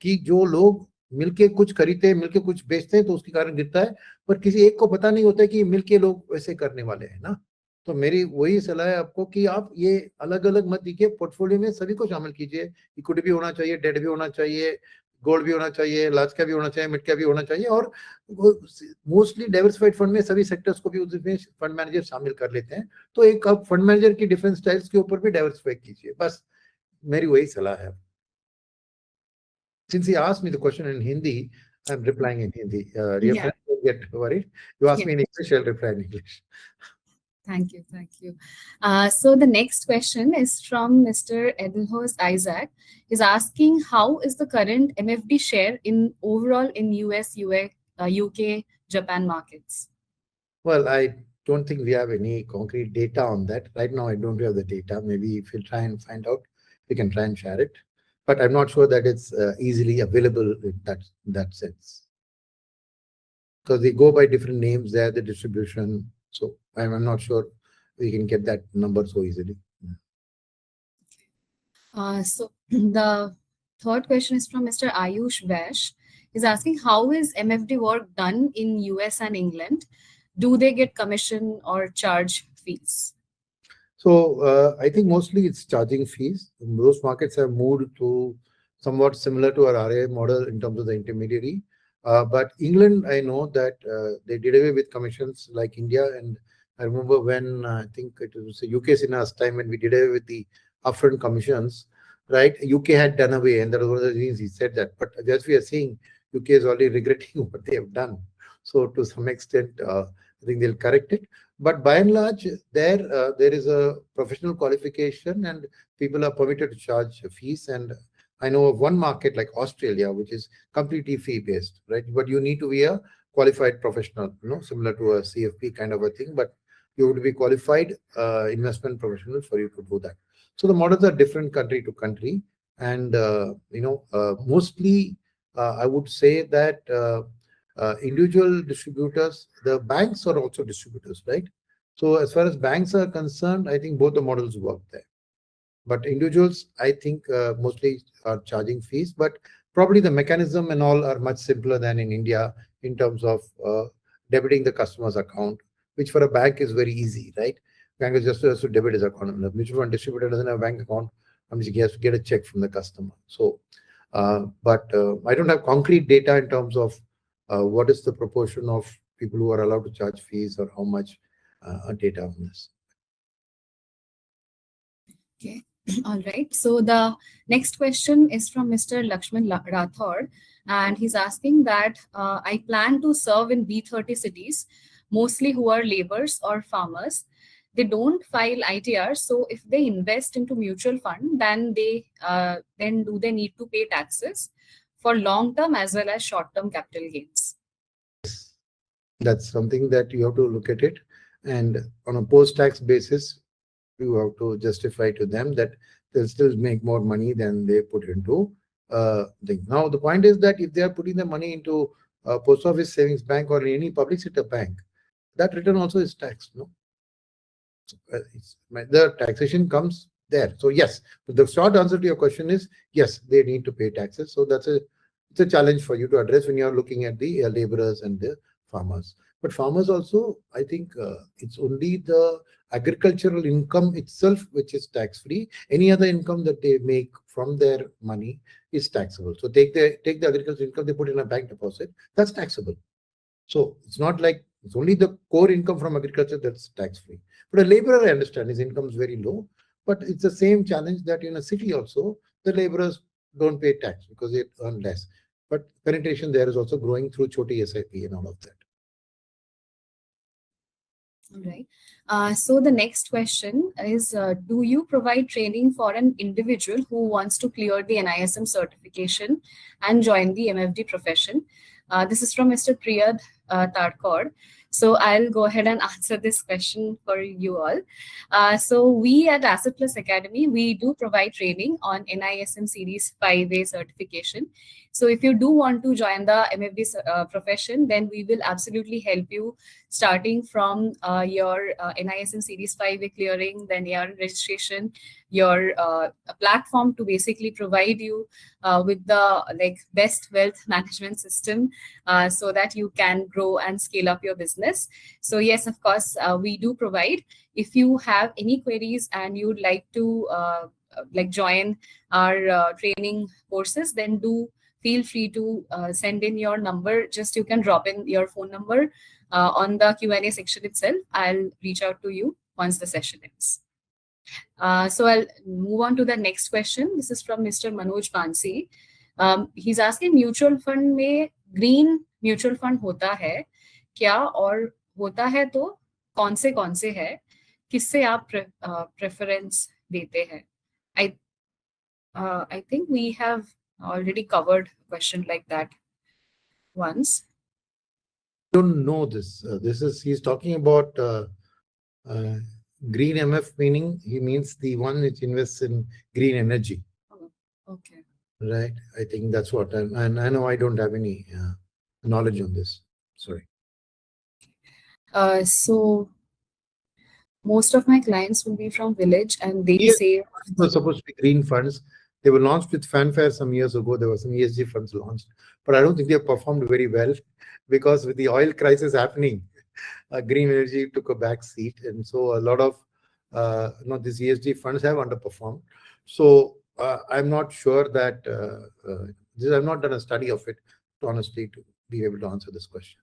Speaker 2: कि जो लोग मिलके कुछ खरीदते हैं, मिलके कुछ बेचते हैं, तो उसके कारण गिरता है. पर किसी एक को पता नहीं होता है कि मिलके लोग वैसे करने वाले हैं ना. तो मेरी वही सलाह है आपको कि आप ये अलग अलग मत दिखिए, पोर्टफोलियो में सभी को शामिल कीजिए. इक्विटी भी होना चाहिए, डेट भी होना चाहिए, गोल्ड भी होना चाहिए, लार्ज कैप भी होना चाहिए, मिड कैप भी होना चाहिए. और मोस्टली डाइवर्सिफाइड फंड में सभी सेक्टर्स को भी उसमें फंड मैनेजर शामिल कर लेते हैं. तो एक आप फंड मैनेजर की डिफरेंट स्टाइल्स के ऊपर भी डाइवर्सिफाई कीजिए. बस मेरी वही सलाह है. Since he asked me the question in Hindi, I'm replying in Hindi. Dear friends, don't get worried. You asked me in English, I'll reply in English.
Speaker 1: Thank you. So the next question is from Mr. Edelhurst Isaac. He's asking, how is the current MFD share in overall in US, UK, Japan markets?
Speaker 2: Well, I don't think we have any concrete data on that. Right now, I don't have the data. Maybe if you try and find out, we can try and share it. But I'm not sure that it's easily available in that sense. Because they go by different names there, the distribution. So I'm not sure we can get that number so easily.
Speaker 1: So the third question is from Mr. Ayush Vash. He's asking, how is MFD work done in US and England? Do they get commission or charge fees?
Speaker 2: So I think mostly it's charging fees. Those markets have moved to somewhat similar to our RA model in terms of the intermediary. But England, I know that they did away with commissions like India. And I remember when I think it was UK Sinha's time when we did away with the upfront commissions, right? UK had done away, and that was one of the reasons he said that. But as we are seeing, UK is already regretting what they have done. So to some extent, I think they'll correct it. But by and large, there is a professional qualification, and people are permitted to charge fees. And I know of one market like Australia, which is completely fee based, right? But you need to be a qualified professional, similar to a CFP kind of a thing. But you would be qualified investment professional for you to do that. So the models are different country to country, and mostly I would say that. Individual distributors, the banks are also distributors, right? So as far as banks are concerned, I think both the models work there. But individuals, I think mostly are charging fees, but probably the mechanism and all are much simpler than in India in terms of debiting the customer's account, which for a bank is very easy, right? Bank is just has to debit his account. And the mutual fund distributor doesn't have a bank account. He has to get a check from the customer. So, but I don't have concrete data in terms of what is the proportion of people who are allowed to charge fees or how much data on this.
Speaker 1: Okay. All right. So the next question is from Mr. Lakshman Rathod, and he's asking that I plan to serve in B30 cities, mostly who are laborers or farmers. They don't file ITR, so if they invest into mutual fund, then do they need to pay taxes for long term as well as short term capital gains?
Speaker 2: That's something that you have to look at it, and on a post tax basis, you have to justify to them that they'll still make more money than they put into thing. Now the point is that if they are putting the money into a post office savings bank or any public sector bank, that return also is taxed, no? The taxation comes there. So yes, the short answer to your question is yes, they need to pay taxes. So it's a challenge for you to address when you are looking at the laborers and the farmers. But farmers also, I think it's only the agricultural income itself which is tax free. Any other income that they make from their money is taxable. So take the agricultural income, they put in a bank deposit, that's taxable. So it's not like it's only the core income from agriculture that's tax free. But a laborer, I understand, his income is very low. But it's the same challenge that in a city also, the laborers don't pay tax because they earn less. But penetration there is also growing through Choti SIP and all of that.
Speaker 1: All right. So the next question is, do you provide training for an individual who wants to clear the NISM certification and join the MFD profession? This is from Mr. Priyad Tarkor. So I'll go ahead and answer this question for you all. So we at Asset Plus Academy, we do provide training on NISM Series 5A certification. So if you do want to join the MFD profession, then we will absolutely help you starting from your NISM Series 5A clearing, then your registration, your platform to basically provide you with the best wealth management system so that you can grow and scale up your business. So yes, of course, we do provide. If you have any queries and you'd like to join our training courses, then do feel free to send in your number. Just you can drop in your phone number on the Q&A section itself. I'll reach out to you once the session ends. So I'll move on to the next question. This is from Mr. Manoj Pansi. He's asking, mutual fund में green mutual fund होता है क्या, और होता है तो कौन से है, किससे आप preference देते हैं? I think we have already covered a question like that once.
Speaker 2: I don't know this. He's talking about green MF, meaning he means the one which invests in green energy.
Speaker 1: Oh, okay.
Speaker 2: Right. I think that's what. And I know I don't have any knowledge on this. Sorry.
Speaker 1: So Most of my clients will be from village and they
Speaker 2: Yes,
Speaker 1: say,
Speaker 2: were supposed to be green funds. They were launched with fanfare some years ago. There were some ESG funds launched, but I don't think they have performed very well because with the oil crisis happening, green energy took a back seat, and so a lot of these ESG funds have underperformed. So I'm not sure that I've not done a study of it, honestly, to be able to answer this question.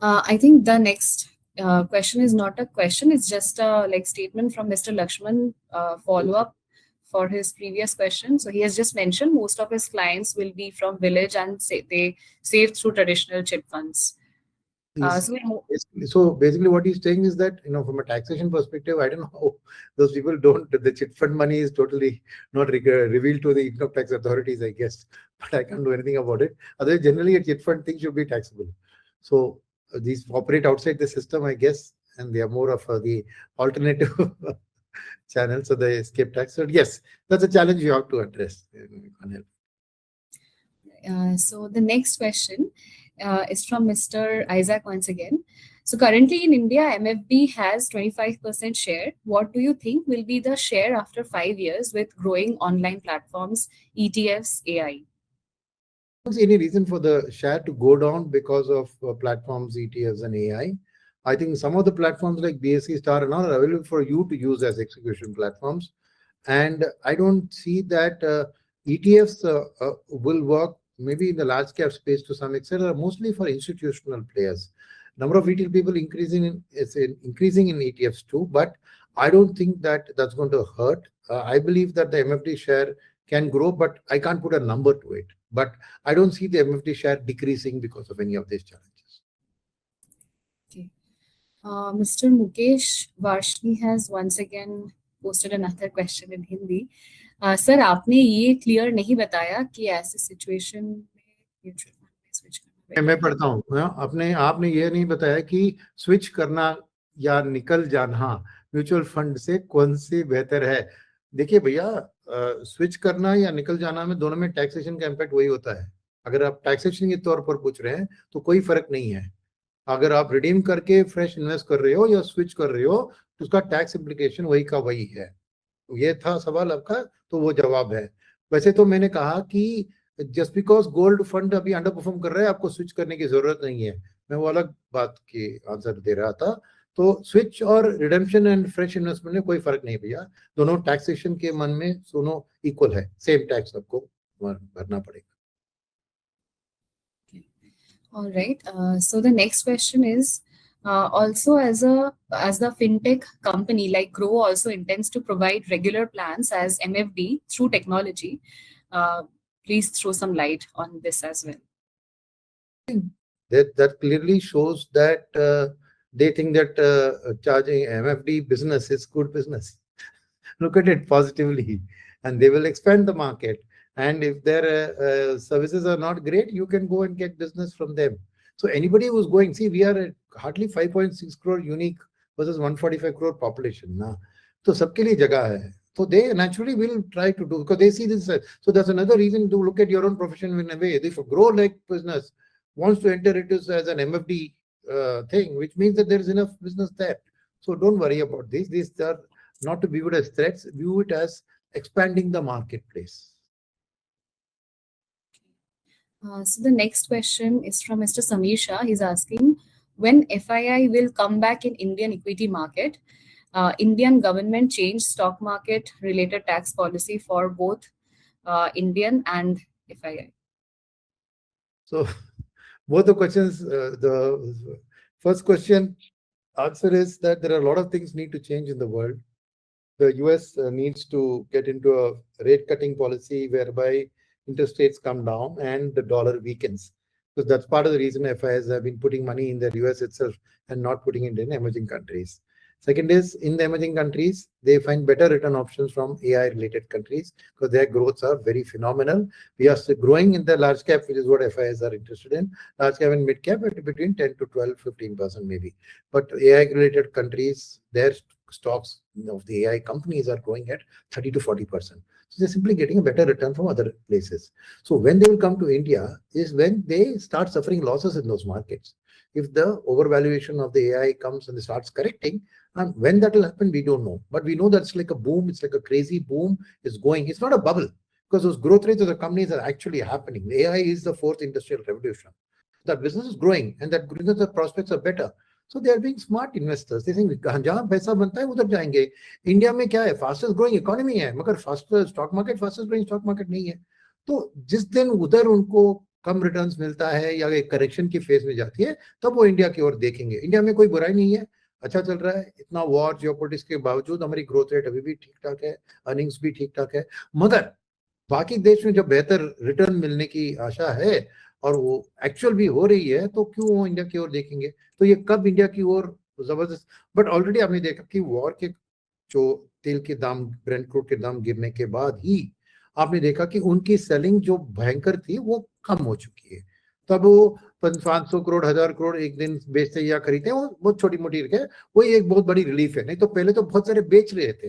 Speaker 1: I think the next question is not a question, it's just a like statement from Mr. Lakshman, follow up for his previous question. So he has just mentioned most of his clients will be from village and say they save through traditional chip funds.
Speaker 2: So basically what he's saying is that, from a taxation perspective, I don't know how those people don't, the chit fund money is totally not revealed to the income tax authorities, I guess, but I can't do anything about it. Otherwise, generally a chit fund thing should be taxable. So these operate outside the system, I guess, and they are more of the alternative channel, so they escape tax. So yes, that's a challenge you have to address. You can't help.
Speaker 1: So the next question is from Mr. Isaac once again. So currently in India, MFD has 25% share. What do you think will be the share after 5 years with growing online platforms, ETFs, AI?
Speaker 2: I don't see any reason for the share to go down because of platforms, ETFs, and AI. I think some of the platforms like BSC Star and all are available for you to use as execution platforms. And I don't see that ETFs will work maybe in the large cap space to some extent, are mostly for institutional players. Number of retail people increasing in ETFs too, but I don't think that that's going to hurt. I believe that the MFD share can grow, but I can't put a number to it. But I don't see the MFD share decreasing because of any of these challenges.
Speaker 1: Okay. Mr. Mukesh Varshni has once again posted another question in Hindi. Sir आपने ये clear नहीं बताया कि ऐसे situation में mutual fund में switch करना
Speaker 2: मैं पढ़ता हूँ आपने ये नहीं बताया कि स्विच करना या निकल जाना म्यूचुअल फंड से कौन सी बेहतर है. देखिए भैया, स्विच करना या निकल जाना में दोनों में टैक्सेशन का इम्पैक्ट वही होता है. अगर आप टैक्सेशन के तौर पर पूछ रहे हैं तो कोई फर्क नहीं है. अगर आप रिडीम करके फ्रेश इन्वेस्ट कर रहे हो या स्विच कर रहे हो तो उसका टैक्स इम्प्लीकेशन वही का वही है. ये था सवाल आपका, तो वो जवाब है. वैसे तो मैंने कहा कि जस्ट बिकॉज गोल्ड फंड अभी अंडर परफॉर्म कर रहा है आपको स्विच करने की जरूरत नहीं है. मैं वो अलग बात की आंसर दे रहा था. तो स्विच और रिडेम्पशन एंड फ्रेश इन्वेस्टमेंट में कोई फर्क नहीं भैया. दोनों टैक्सेशन के मन में दोनों इक्वल है. सेम टैक्स आपको भरना पड़ेगा.
Speaker 1: All right. So the next question is, also as the fintech company like Grow also intends to provide regular plans as MFD through technology. Please throw some light on this as well.
Speaker 2: That clearly shows that they think that charging MFD business is good business. Look at it positively, and they will expand the market. And if their services are not great, you can go and get business from them. So anybody who's going, see, we are at hardly 5.6 crore unique versus 145 crore population. Na? So sabke liye jagah hai. So they naturally will try to do, because they see this. So that's another reason to look at your own profession in a way. If a grow like business wants to enter it as an MFD thing, which means that there is enough business there. So don't worry about this. These are not to be viewed as threats, view it as expanding the marketplace.
Speaker 1: So the next question is from Mr. Samir Shah. He's asking, when FII will come back in Indian equity market? Indian government changed stock market related tax policy for both Indian and FII.
Speaker 2: So both the questions, the first question answer is that there are a lot of things need to change in the world. The US needs to get into a rate cutting policy whereby interest rates come down and the dollar weakens. Because that's part of the reason FIs have been putting money in the US itself and not putting it in emerging countries. Second is, in the emerging countries, they find better return options from AI-related countries because their growths are very phenomenal. We are still growing in the large cap, which is what FIs are interested in. Large cap and mid cap at between 10 to 12, 15% maybe. But AI-related countries, their stocks of the AI companies are growing at 30 to 40%. So they're simply getting a better return from other places. So when they will come to India is when they start suffering losses in those markets. if the overvaluation of the AI comes and starts correcting. And when that will happen, we don't know. But we know that's like a boom. It's like a crazy boom. It's going. It's not a bubble, because those growth rates of the companies are actually happening. The AI is the fourth industrial revolution. That business is growing, and that business the prospects are better. So they are being smart investors. They think जहाँ पैसा बनता है उधर जाएंगे. India में क्या है, fastest growing economy है, मगर fastest stock market fastest growing stock market नहीं है. तो जिस दिन उधर उनको कम रिटर्न्स मिलता है या एक करेक्शन की फेज में जाती है, तब वो इंडिया की ओर देखेंगे. इंडिया में कोई बुराई नहीं है, अच्छा चल रहा है. इतना वॉर जियोपॉलिटिक्स के बावजूद हमारी ग्रोथ रेट अभी भी ठीक ठाक है, अर्निंग्स भी ठीक ठाक है. मगर बाकी देश में जब बेहतर रिटर्न मिलने की आशा है और वो एक्चुअल भी हो रही है, तो क्यों वो इंडिया की ओर देखेंगे. तो ये कब इंडिया की ओर जबरदस्त. बट ऑलरेडी आपने देखा कि वॉर के जो तेल के दाम, ब्रेंट क्रूड के दाम गिरने के बाद ही आपने देखा कि उनकी सेलिंग जो भयंकर थी वो कम हो चुकी है. तब वो 500 करोड़ 1000 करोड़ एक दिन बेचते या खरीदते हैं, वो बहुत छोटी मोटी है, वही एक बहुत बड़ी रिलीफ है. नहीं तो पहले तो बहुत सारे बेच रहे थे,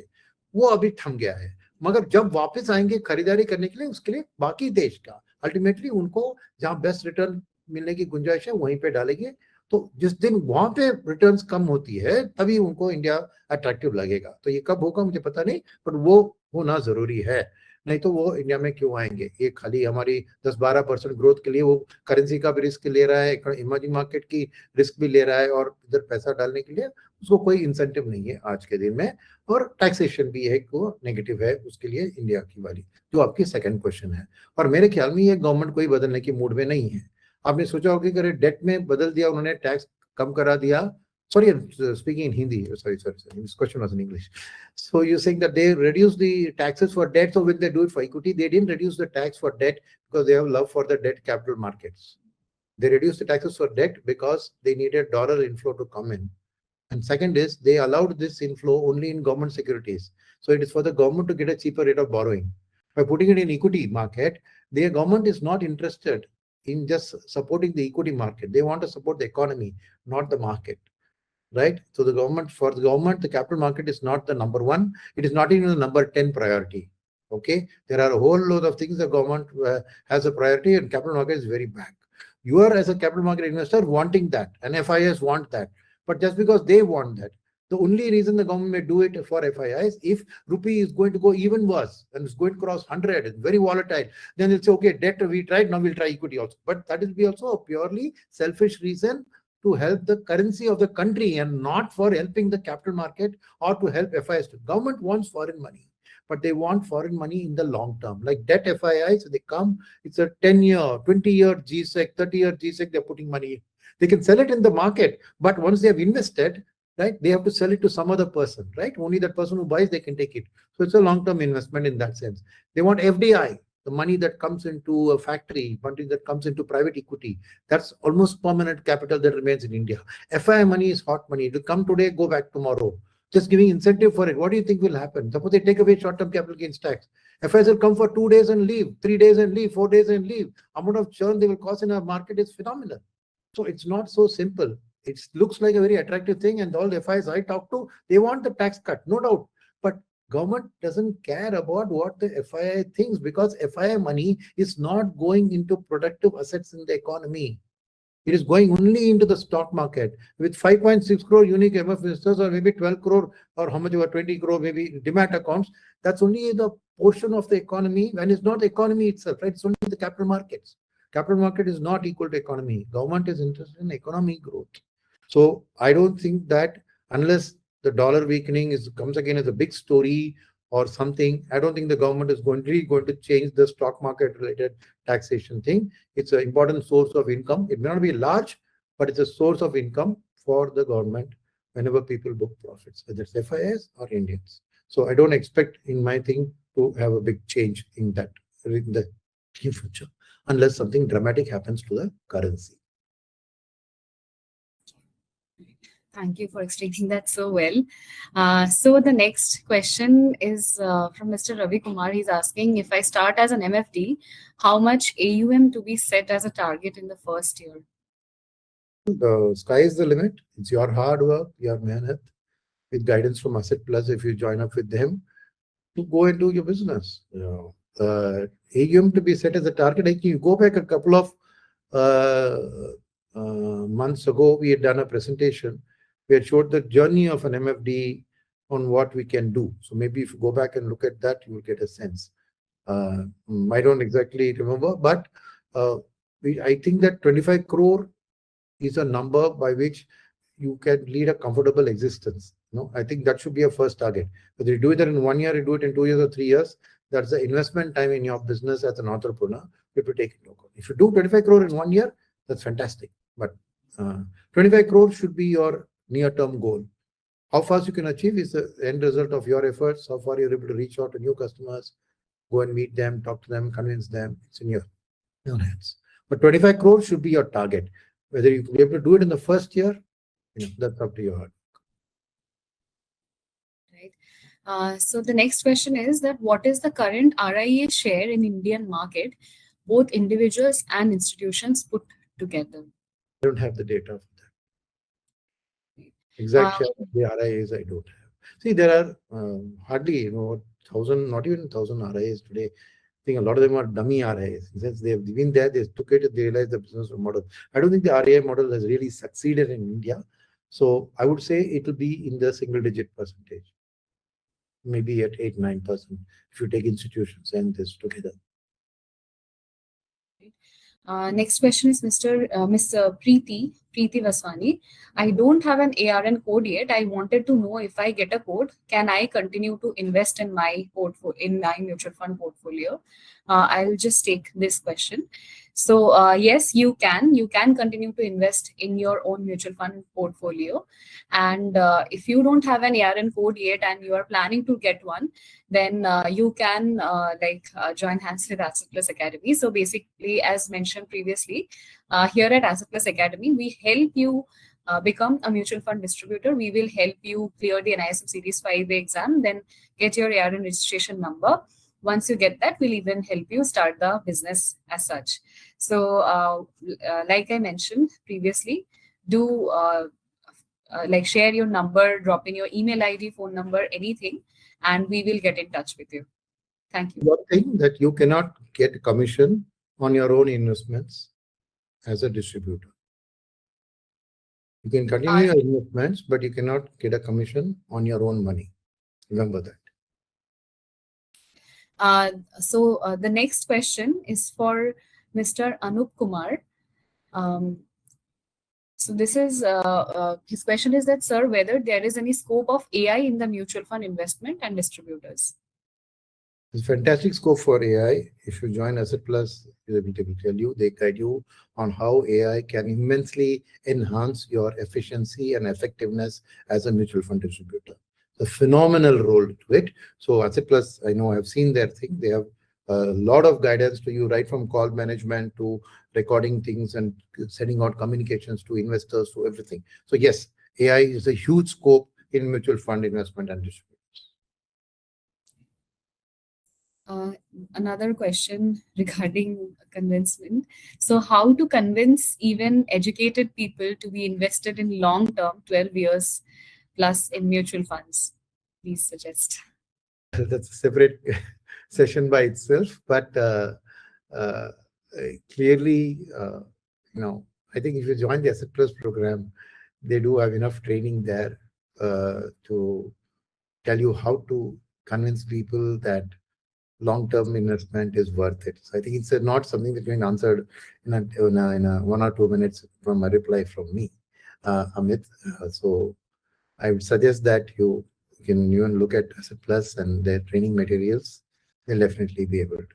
Speaker 2: वो अभी थम गया है. मगर जब वापस आएंगे खरीदारी करने के लिए, उसके लिए बाकी देश का अल्टीमेटली उनको जहां बेस्ट रिटर्न मिलने की गुंजाइश है वहीं पे डालेंगे. तो जिस दिन वहां पे रिटर्न्स कम होती है तभी उनको इंडिया अट्रैक्टिव लगेगा. तो ये कब होगा मुझे पता नहीं, पर वो होना जरूरी है. नहीं तो वो इंडिया में क्यों आएंगे. ये खाली हमारी 10-12% ग्रोथ के लिए वो करेंसी का भी रिस्क ले रहा है, इमर्जिंग मार्केट की रिस्क भी ले रहा है, और इधर पैसा डालने के लिए उसको कोई इंसेंटिव नहीं है आज के दिन में. और टैक्सेशन भी है वो नेगेटिव है उसके लिए इंडिया की वाली, जो आपकी सेकंड क्वेश्चन है. और मेरे ख्याल में ये गवर्नमेंट कोई बदलने की मूड में नहीं है. आपने सोचा होगा कि अगर डेट में बदल दिया उन्होंने, टैक्स कम करा दिया. Sorry, I'm speaking in Hindi. Sorry. This question was in English. So you're saying that they reduce the taxes for debt. So when they do it for equity, they didn't reduce the tax for debt because they have love for the debt capital markets. They reduced the taxes for debt because they needed dollar inflow to come in. And second is they allowed this inflow only in government securities. So it is for the government to get a cheaper rate of borrowing. By putting it in equity market, the government is not interested in just supporting the equity market. They want to support the economy, not the market. Right? So the government, the capital market is not the number one. It is not even the number 10 priority. Okay? There are a whole load of things the government has a priority, and capital market is very back. You are, as a capital market investor, wanting that, and FIs want that. But just because they want that, the only reason the government may do it for FIIs, if rupee is going to go even worse and it's going to cross 100, it's very volatile, then it's okay, debt we tried, now we'll try equity also. But that will be also a purely selfish reason to help the currency of the country and not for helping the capital market or to help FIIs. Government wants foreign money, but they want foreign money in the long term. Like debt FIIs, they come, it's a 10-year, 20-year GSEC, 30-year GSEC, they're putting money in. They can sell it in the market, but once they have invested, right, they have to sell it to some other person, right? Only that person who buys, they can take it. So it's a long-term investment in that sense. They want FDI, the money that comes into a factory, money that comes into private equity. That's almost permanent capital that remains in India. FII money is hot money. It will come today, go back tomorrow. Just giving incentive for it. What do you think will happen? Suppose they take away short-term capital gains tax. FIIs will come for 2 days and leave, 3 days and leave, 4 days and leave. Amount of churn they will cause in our market is phenomenal. So it's not so simple. It looks like a very attractive thing, and all the FIIs I talk to, they want the tax cut, no doubt. But government doesn't care about what the FII thinks, because FII money is not going into productive assets in the economy. It is going only into the stock market. With 5.6 crore unique MF investors, or maybe 12 crore, or how much over 20 crore, maybe demat accounts, that's only the portion of the economy, and it's not the economy itself, right? It's only the capital markets. Capital market is not equal to economy. Government is interested in economy growth. So I don't think that unless the dollar weakening comes again as a big story or something, I don't think the government is going to change the stock market related taxation thing. It's an important source of income. It may not be large, but it's a source of income for the government whenever people book profits, whether it's FIS or Indians. So I don't expect in my thing to have a big change in that in the future, unless something dramatic happens to the currency.
Speaker 1: Thank you for explaining that so well. So the next question is from Mr. Ravi Kumar. He's asking, if I start as an MFD, how much AUM to be set as a target in the first year?
Speaker 2: The sky is the limit. It's your hard work, your mehnat, with guidance from Asset Plus, if you join up with them, to go and do your business. AUM to be set as a target. You go back a couple of months ago, we had done a presentation. We had showed the journey of an MFD on what we can do. So maybe if you go back and look at that, you will get a sense. I don't exactly remember, but I think that 25 crore is a number by which you can lead a comfortable existence. I think that should be a first target. Whether you do it in 1 year, you do it in 2 years or 3 years, that's the investment time in your business as an entrepreneur. You have to take into account. If you do 25 crore in 1 year, that's fantastic. But 25 crore should be your near-term goal. How fast you can achieve is the end result of your efforts. How far you're able to reach out to new customers, go and meet them, talk to them, convince them. It's in your hands. But 25 crore should be your target. Whether you will be able to do it in the first year, that's up to your heart.
Speaker 1: Right. So the next question is that what is the current RIA share in Indian market, both individuals and institutions put together?
Speaker 2: I don't have the data for that. Exact share of the RIAs I don't have. See, there are hardly 1,000, not even 1,000 RIAs today. I think a lot of them are dummy RIAs. Since they have been there, they took it, they realized the business model. I don't think the RIA model has really succeeded in India. So I would say it will be in the single-digit percentage, maybe at 8-9% if you take institutions and this together.
Speaker 1: Next question is Miss Preeti Vaswani. I don't have an ARN code yet. I wanted to know if I get a code, can I continue to invest in my mutual fund portfolio? I'll just take this question. So yes, you can continue to invest in your own mutual fund portfolio. And if you don't have an ARN code yet and you are planning to get one, then you can join hands with Asset Plus Academy. So basically, as mentioned previously, here at Asset Plus Academy, we help you become a mutual fund distributor. We will help you clear the NISM Series 5 exam, then get your ARN registration number. Once you get that, we'll even help you start the business as such. So like I mentioned previously, do share your number, drop in your email ID, phone number, anything, and we will get in touch with you. Thank you.
Speaker 2: One thing that you cannot get commission on your own investments as a distributor. You can continue your investments, but you cannot get a commission on your own money. Remember that.
Speaker 1: So the next question is for Mr. Anup Kumar. So this is his question is that, sir, whether there is any scope of AI in the mutual fund investment and distributors.
Speaker 2: There's fantastic scope for AI. If you join Asset Plus, they will tell you, they guide you on how AI can immensely enhance your efficiency and effectiveness as a mutual fund distributor. A phenomenal role to it. So Asset Plus, I know I've seen their thing. They have a lot of guidance to you, right from call management to recording things and sending out communications to investors, to everything. So yes, AI is a huge scope in mutual fund investment and distribution.
Speaker 1: Another question regarding convincement. So how to convince even educated people to be invested in long-term 12 years plus in mutual funds? Please suggest.
Speaker 2: That's a separate session by itself, but clearly, I think if you join the Asset Plus program, they do have enough training there to tell you how to convince people that long-term investment is worth it. So I think it's not something that you can answer in a 1 or 2 minutes from a reply from me, Amit. So I would suggest that you can even look at Asset Plus and their training materials. They'll definitely be able to.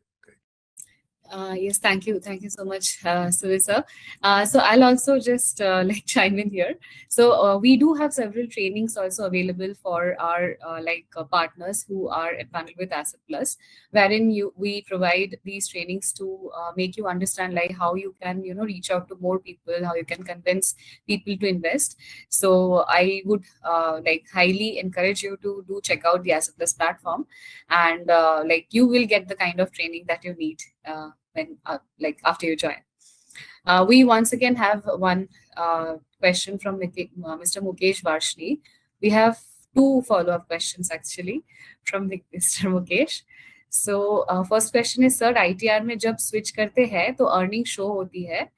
Speaker 1: Yes, thank you so much, Sunil sir. So I'll also just chime in here. So we do have several trainings also available for our partners who are empaneled with Asset Plus, wherein we provide these trainings to make you understand how you can reach out to more people, how you can convince people to invest. So I would highly encourage you to do check out the Asset Plus platform, and you will get the kind of training that you need when after you join. We once again have one question from Mr. Mukesh Varshni. We have 2 follow-up questions actually from Mr. Mukesh. So first question is, sir, ITR में जब switch करते हैं तो earning show होती है,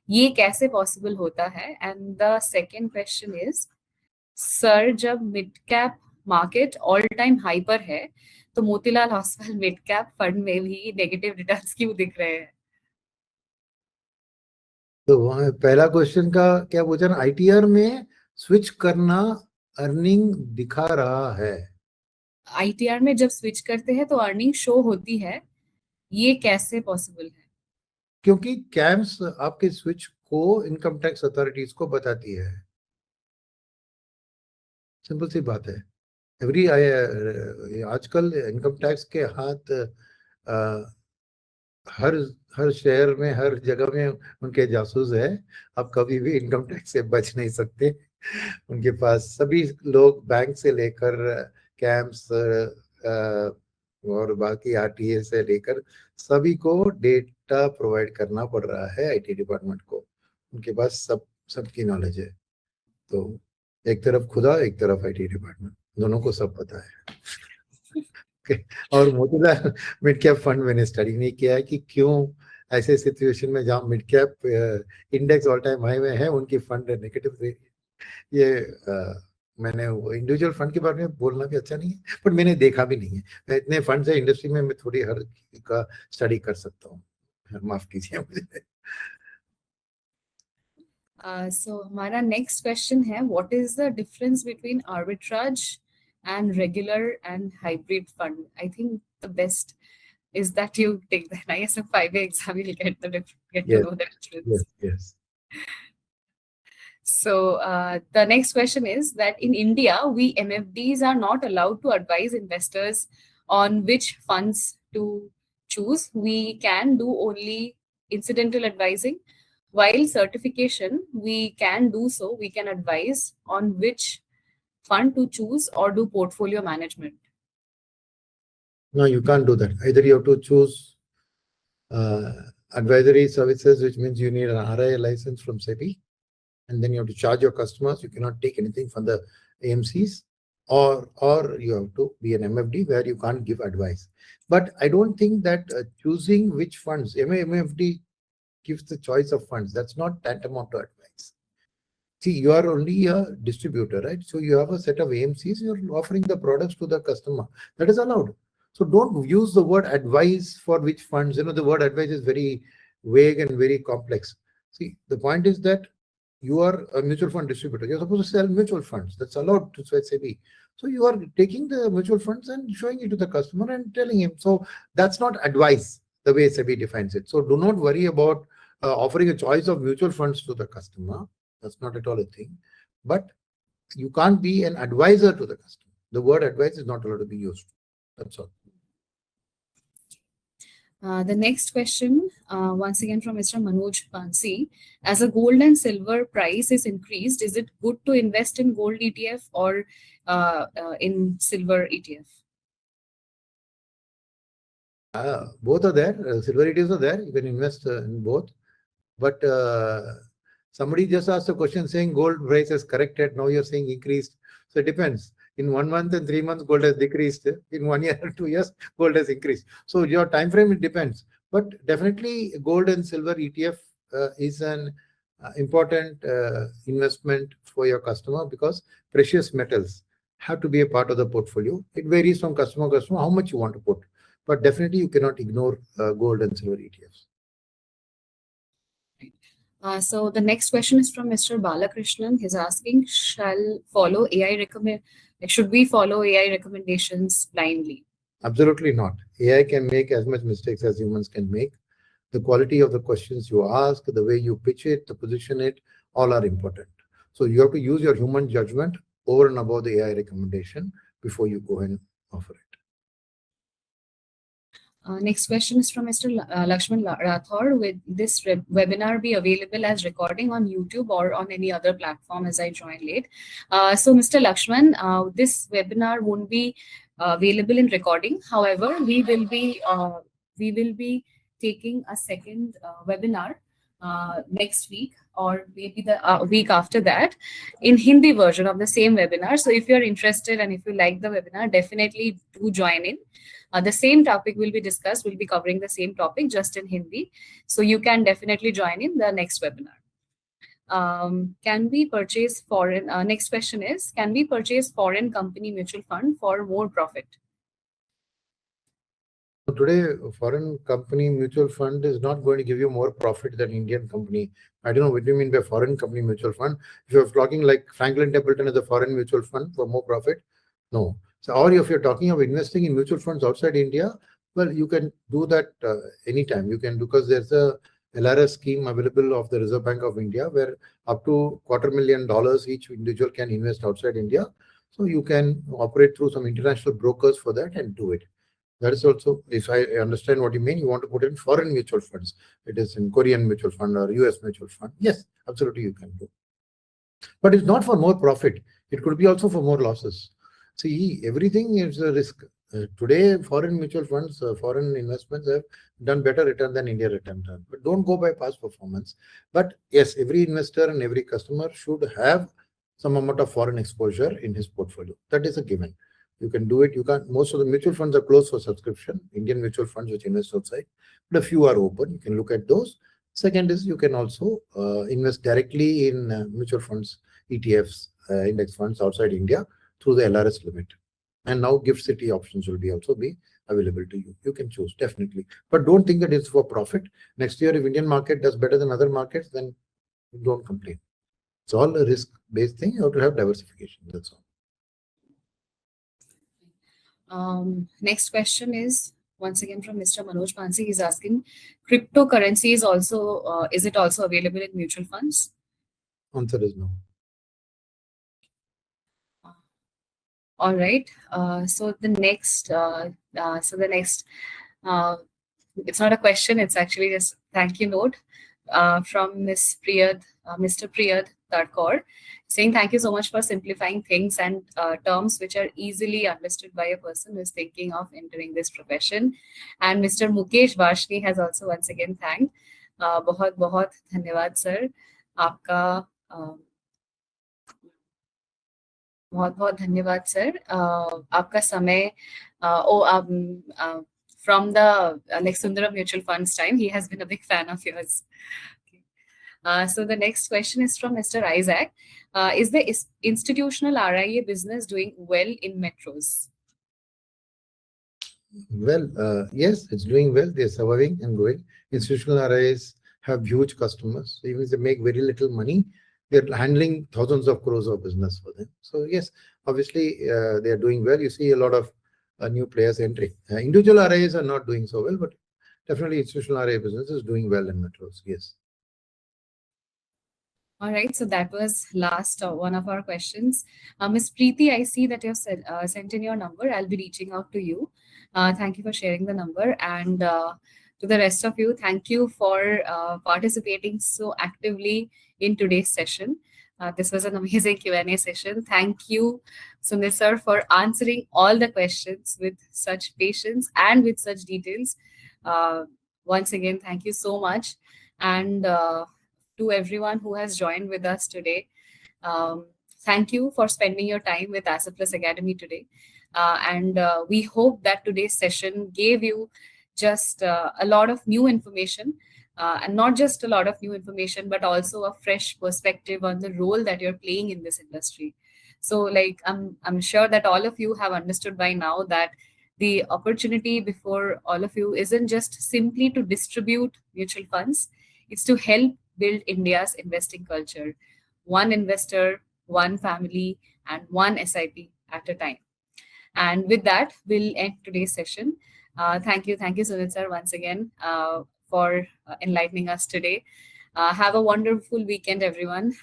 Speaker 1: ये कैसे possible होता है? And the second question is, sir जब mid cap market all time high पर है तो Motilal Oswal mid cap fund में भी नेगेटिव रिटर्न्स क्यों दिख रहे हैं?
Speaker 2: तो वहाँ पहला क्वेश्चन का क्या पूछा ना, आईटीआर में स्विच करना अर्निंग दिखा रहा है।
Speaker 1: आईटीआर में जब स्विच करते हैं तो अर्निंग शो होती है, ये कैसे पॉसिबल है?
Speaker 2: क्योंकि कैम्स आपके स्विच को इनकम टैक्स अथॉरिटीज को बताती है। सिंपल सी बात है। एवरी आजकल इनकम टैक्स के हाथ हर हर शहर में, हर जगह में उनके जासूस है। आप कभी भी इनकम टैक्स से बच नहीं सकते। उनके पास सभी लोग, बैंक से लेकर कैंप्स और बाकी आरटीए से लेकर सभी को डेटा प्रोवाइड करना पड़ रहा है आईटी डिपार्टमेंट को। उनके पास सबकी नॉलेज है। तो एक तरफ खुदा, एक तरफ आईटी डिपार्टमेंट, दोनों को सब पता है। और मोतीलाल मिड कैप फंड मैंने स्टडी नहीं किया है कि क्यों ऐसे सिचुएशन में जहाँ mid cap index all time high में है उनकी फंड नेगेटिव दे रही है। ये मैंने इंडिविजुअल फंड के बारे में बोलना भी अच्छा नहीं है, बट मैंने देखा भी नहीं है। इतने फंड है इंडस्ट्री में, मैं थोड़ी हर का स्टडी कर सकता हूँ, माफ कीजिए मुझे।
Speaker 1: सो हमारा नेक्स्ट क्वेश्चन है, what is the difference between arbitrage and regular and hybrid fund? I think the best is that you take the ISM 5A exam, you'll get to
Speaker 2: Yes,
Speaker 1: know the difference.
Speaker 2: yes, yes.
Speaker 1: So the next question is that in India, we MFDs are not allowed to advise investors on which funds to choose. We can do only incidental advising. While certification, we can do so. We can advise on which fund to choose or do portfolio management.
Speaker 2: No, you can't do that. Either you have to choose advisory services, which means you need an RIA license from SEBI, and then you have to charge your customers. You cannot take anything from the AMCs, or you have to be an MFD where you can't give advice. But I don't think that choosing which funds, MFD gives the choice of funds. That's not tantamount to advice. See, you are only a distributor, right? So you have a set of AMCs, you're offering the products to the customer. That is allowed. So don't use the word advice for which funds. The word advice is very vague and very complex. See, the point is that you are a mutual fund distributor. You're supposed to sell mutual funds. That's allowed to SEBI. So you are taking the mutual funds and showing it to the customer and telling him. So that's not advice the way SEBI defines it. So do not worry about offering a choice of mutual funds to the customer. That's not at all a thing. But you can't be an advisor to the customer. The word advice is not allowed to be used. That's all.
Speaker 1: The next question, once again from Mr. Manoj Pansi. As a gold and silver price is increased, is it good to invest in gold ETF or in silver ETF?
Speaker 2: Both are there. Silver ETFs are there. You can invest in both. But somebody just asked a question saying gold price has corrected. Now you're saying increased. So it depends. In 1 month and 3 months, gold has decreased. In 1 year or 2 years, gold has increased. So your time frame, it depends. But definitely gold and silver ETF is an important investment for your customer, because precious metals have to be a part of the portfolio. It varies from customer to customer how much you want to put. But definitely you cannot ignore gold and silver ETFs.
Speaker 1: So the next question is from Mr. Balakrishnan. He's asking, should we follow AI recommendations blindly?
Speaker 2: Absolutely not. AI can make as much mistakes as humans can make. The quality of the questions you ask, the way you pitch it, the position it, all are important. So you have to use your human judgment over and above the AI recommendation before you go and offer it.
Speaker 1: Next question is from Mr. Lakshman Rathor. Will this webinar be available as recording on YouTube or on any other platform, as I joined late? So Mr. Lakshman, this webinar won't be available in recording. However, we will be taking a second webinar next week or maybe the week after that in Hindi version of the same webinar. So if you're interested and if you like the webinar, definitely do join in. The same topic will be discussed. We'll be covering the same topic just in Hindi. So you can definitely join in the next webinar. Can we purchase foreign? Next question is, can we purchase foreign company mutual fund for more profit?
Speaker 2: Today, foreign company mutual fund is not going to give you more profit than Indian company. I don't know what you mean by foreign company mutual fund. If you're talking like Franklin Templeton as a foreign mutual fund for more profit, no. So, or if you're talking of investing in mutual funds outside India, well, you can do that anytime. You can, because there's a LRS scheme available of the Reserve Bank of India where up to $250,000 each individual can invest outside India. So you can operate through some international brokers for that and do it. That is also, if I understand what you mean, you want to put in foreign mutual funds. It is in Korean mutual fund or US mutual fund. Yes, absolutely you can do. But it's not for more profit. It could be also for more losses. See, everything is a risk. Today, foreign mutual funds, foreign investments have done better return than India return. But don't go by past performance. But yes, every investor and every customer should have some amount of foreign exposure in his portfolio. That is a given. You can do it. You can't. Most of the mutual funds are closed for subscription. Indian mutual funds which invest outside, but a few are open. You can look at those. Second is you can also invest directly in mutual funds, ETFs, index funds outside India through the LRS limit. And now Gift City options will be also be available to you. You can choose definitely, but don't think that it's for profit. Next year, if Indian market does better than other markets, then don't complain. It's all a risk-based thing. You have to have diversification. That's all.
Speaker 1: Next question is once again from Mr. Manoj Pansi. He's asking, cryptocurrency is also is it also available in mutual funds?
Speaker 2: Answer is no.
Speaker 1: All right. So the next, it's not a question. It's actually just thank you note from Miss Priyad, Mr. Priyad Tadkor, saying thank you so much for simplifying things and terms which are easily understood by a person who is thinking of entering this profession. And Mr. Mukesh Vashni has also once again thanked. बहुत बहुत धन्यवाद sir आपका बहुत बहुत धन्यवाद sir आपका समय from the like Sundaram Mutual Funds time. He has been a big fan of yours. So the next question is from Mr. Isaac. Is the institutional RIA business doing well in metros?
Speaker 2: Well, yes, it's doing well. They're surviving and growing. Institutional RIAs have huge customers. Even if they make very little money, they're handling thousands of crores of business for them. So yes, obviously they are doing well. You see a lot of new players entering. Individual RIAs are not doing so well, but definitely institutional RIA business is doing well in metros. Yes.
Speaker 1: All right, so that was last one of our questions. Ms. Preeti, I see that you have sent in your number. I'll be reaching out to you. Thank you for sharing the number. And to the rest of you, thank you for participating so actively in today's session. This was an amazing Q&A session. Thank you, Sunil sir, for answering all the questions with such patience and with such details. Once again, thank you so much. And to everyone who has joined with us today, thank you for spending your time with Asset Plus Academy today. And we hope that today's session gave you just a lot of new information. And not just a lot of new information, but also a fresh perspective on the role that you're playing in this industry. So like, I'm sure that all of you have understood by now that the opportunity before all of you isn't just simply to distribute mutual funds. It's to help build India's investing culture. One investor, one family, and one SIP at a time. And with that, we'll end today's session. Thank you, Sunil sir, once again for enlightening us today. Have a wonderful weekend, everyone.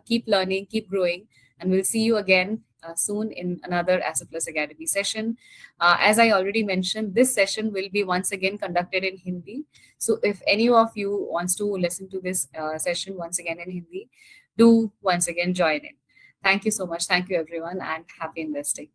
Speaker 1: Keep learning, keep growing, and we'll see you again soon in another Asset Plus Academy session. As I already mentioned, this session will be once again conducted in Hindi. So if any of you wants to listen to this session once again in Hindi, do once again join in. Thank you so much. Thank you, everyone, and happy investing.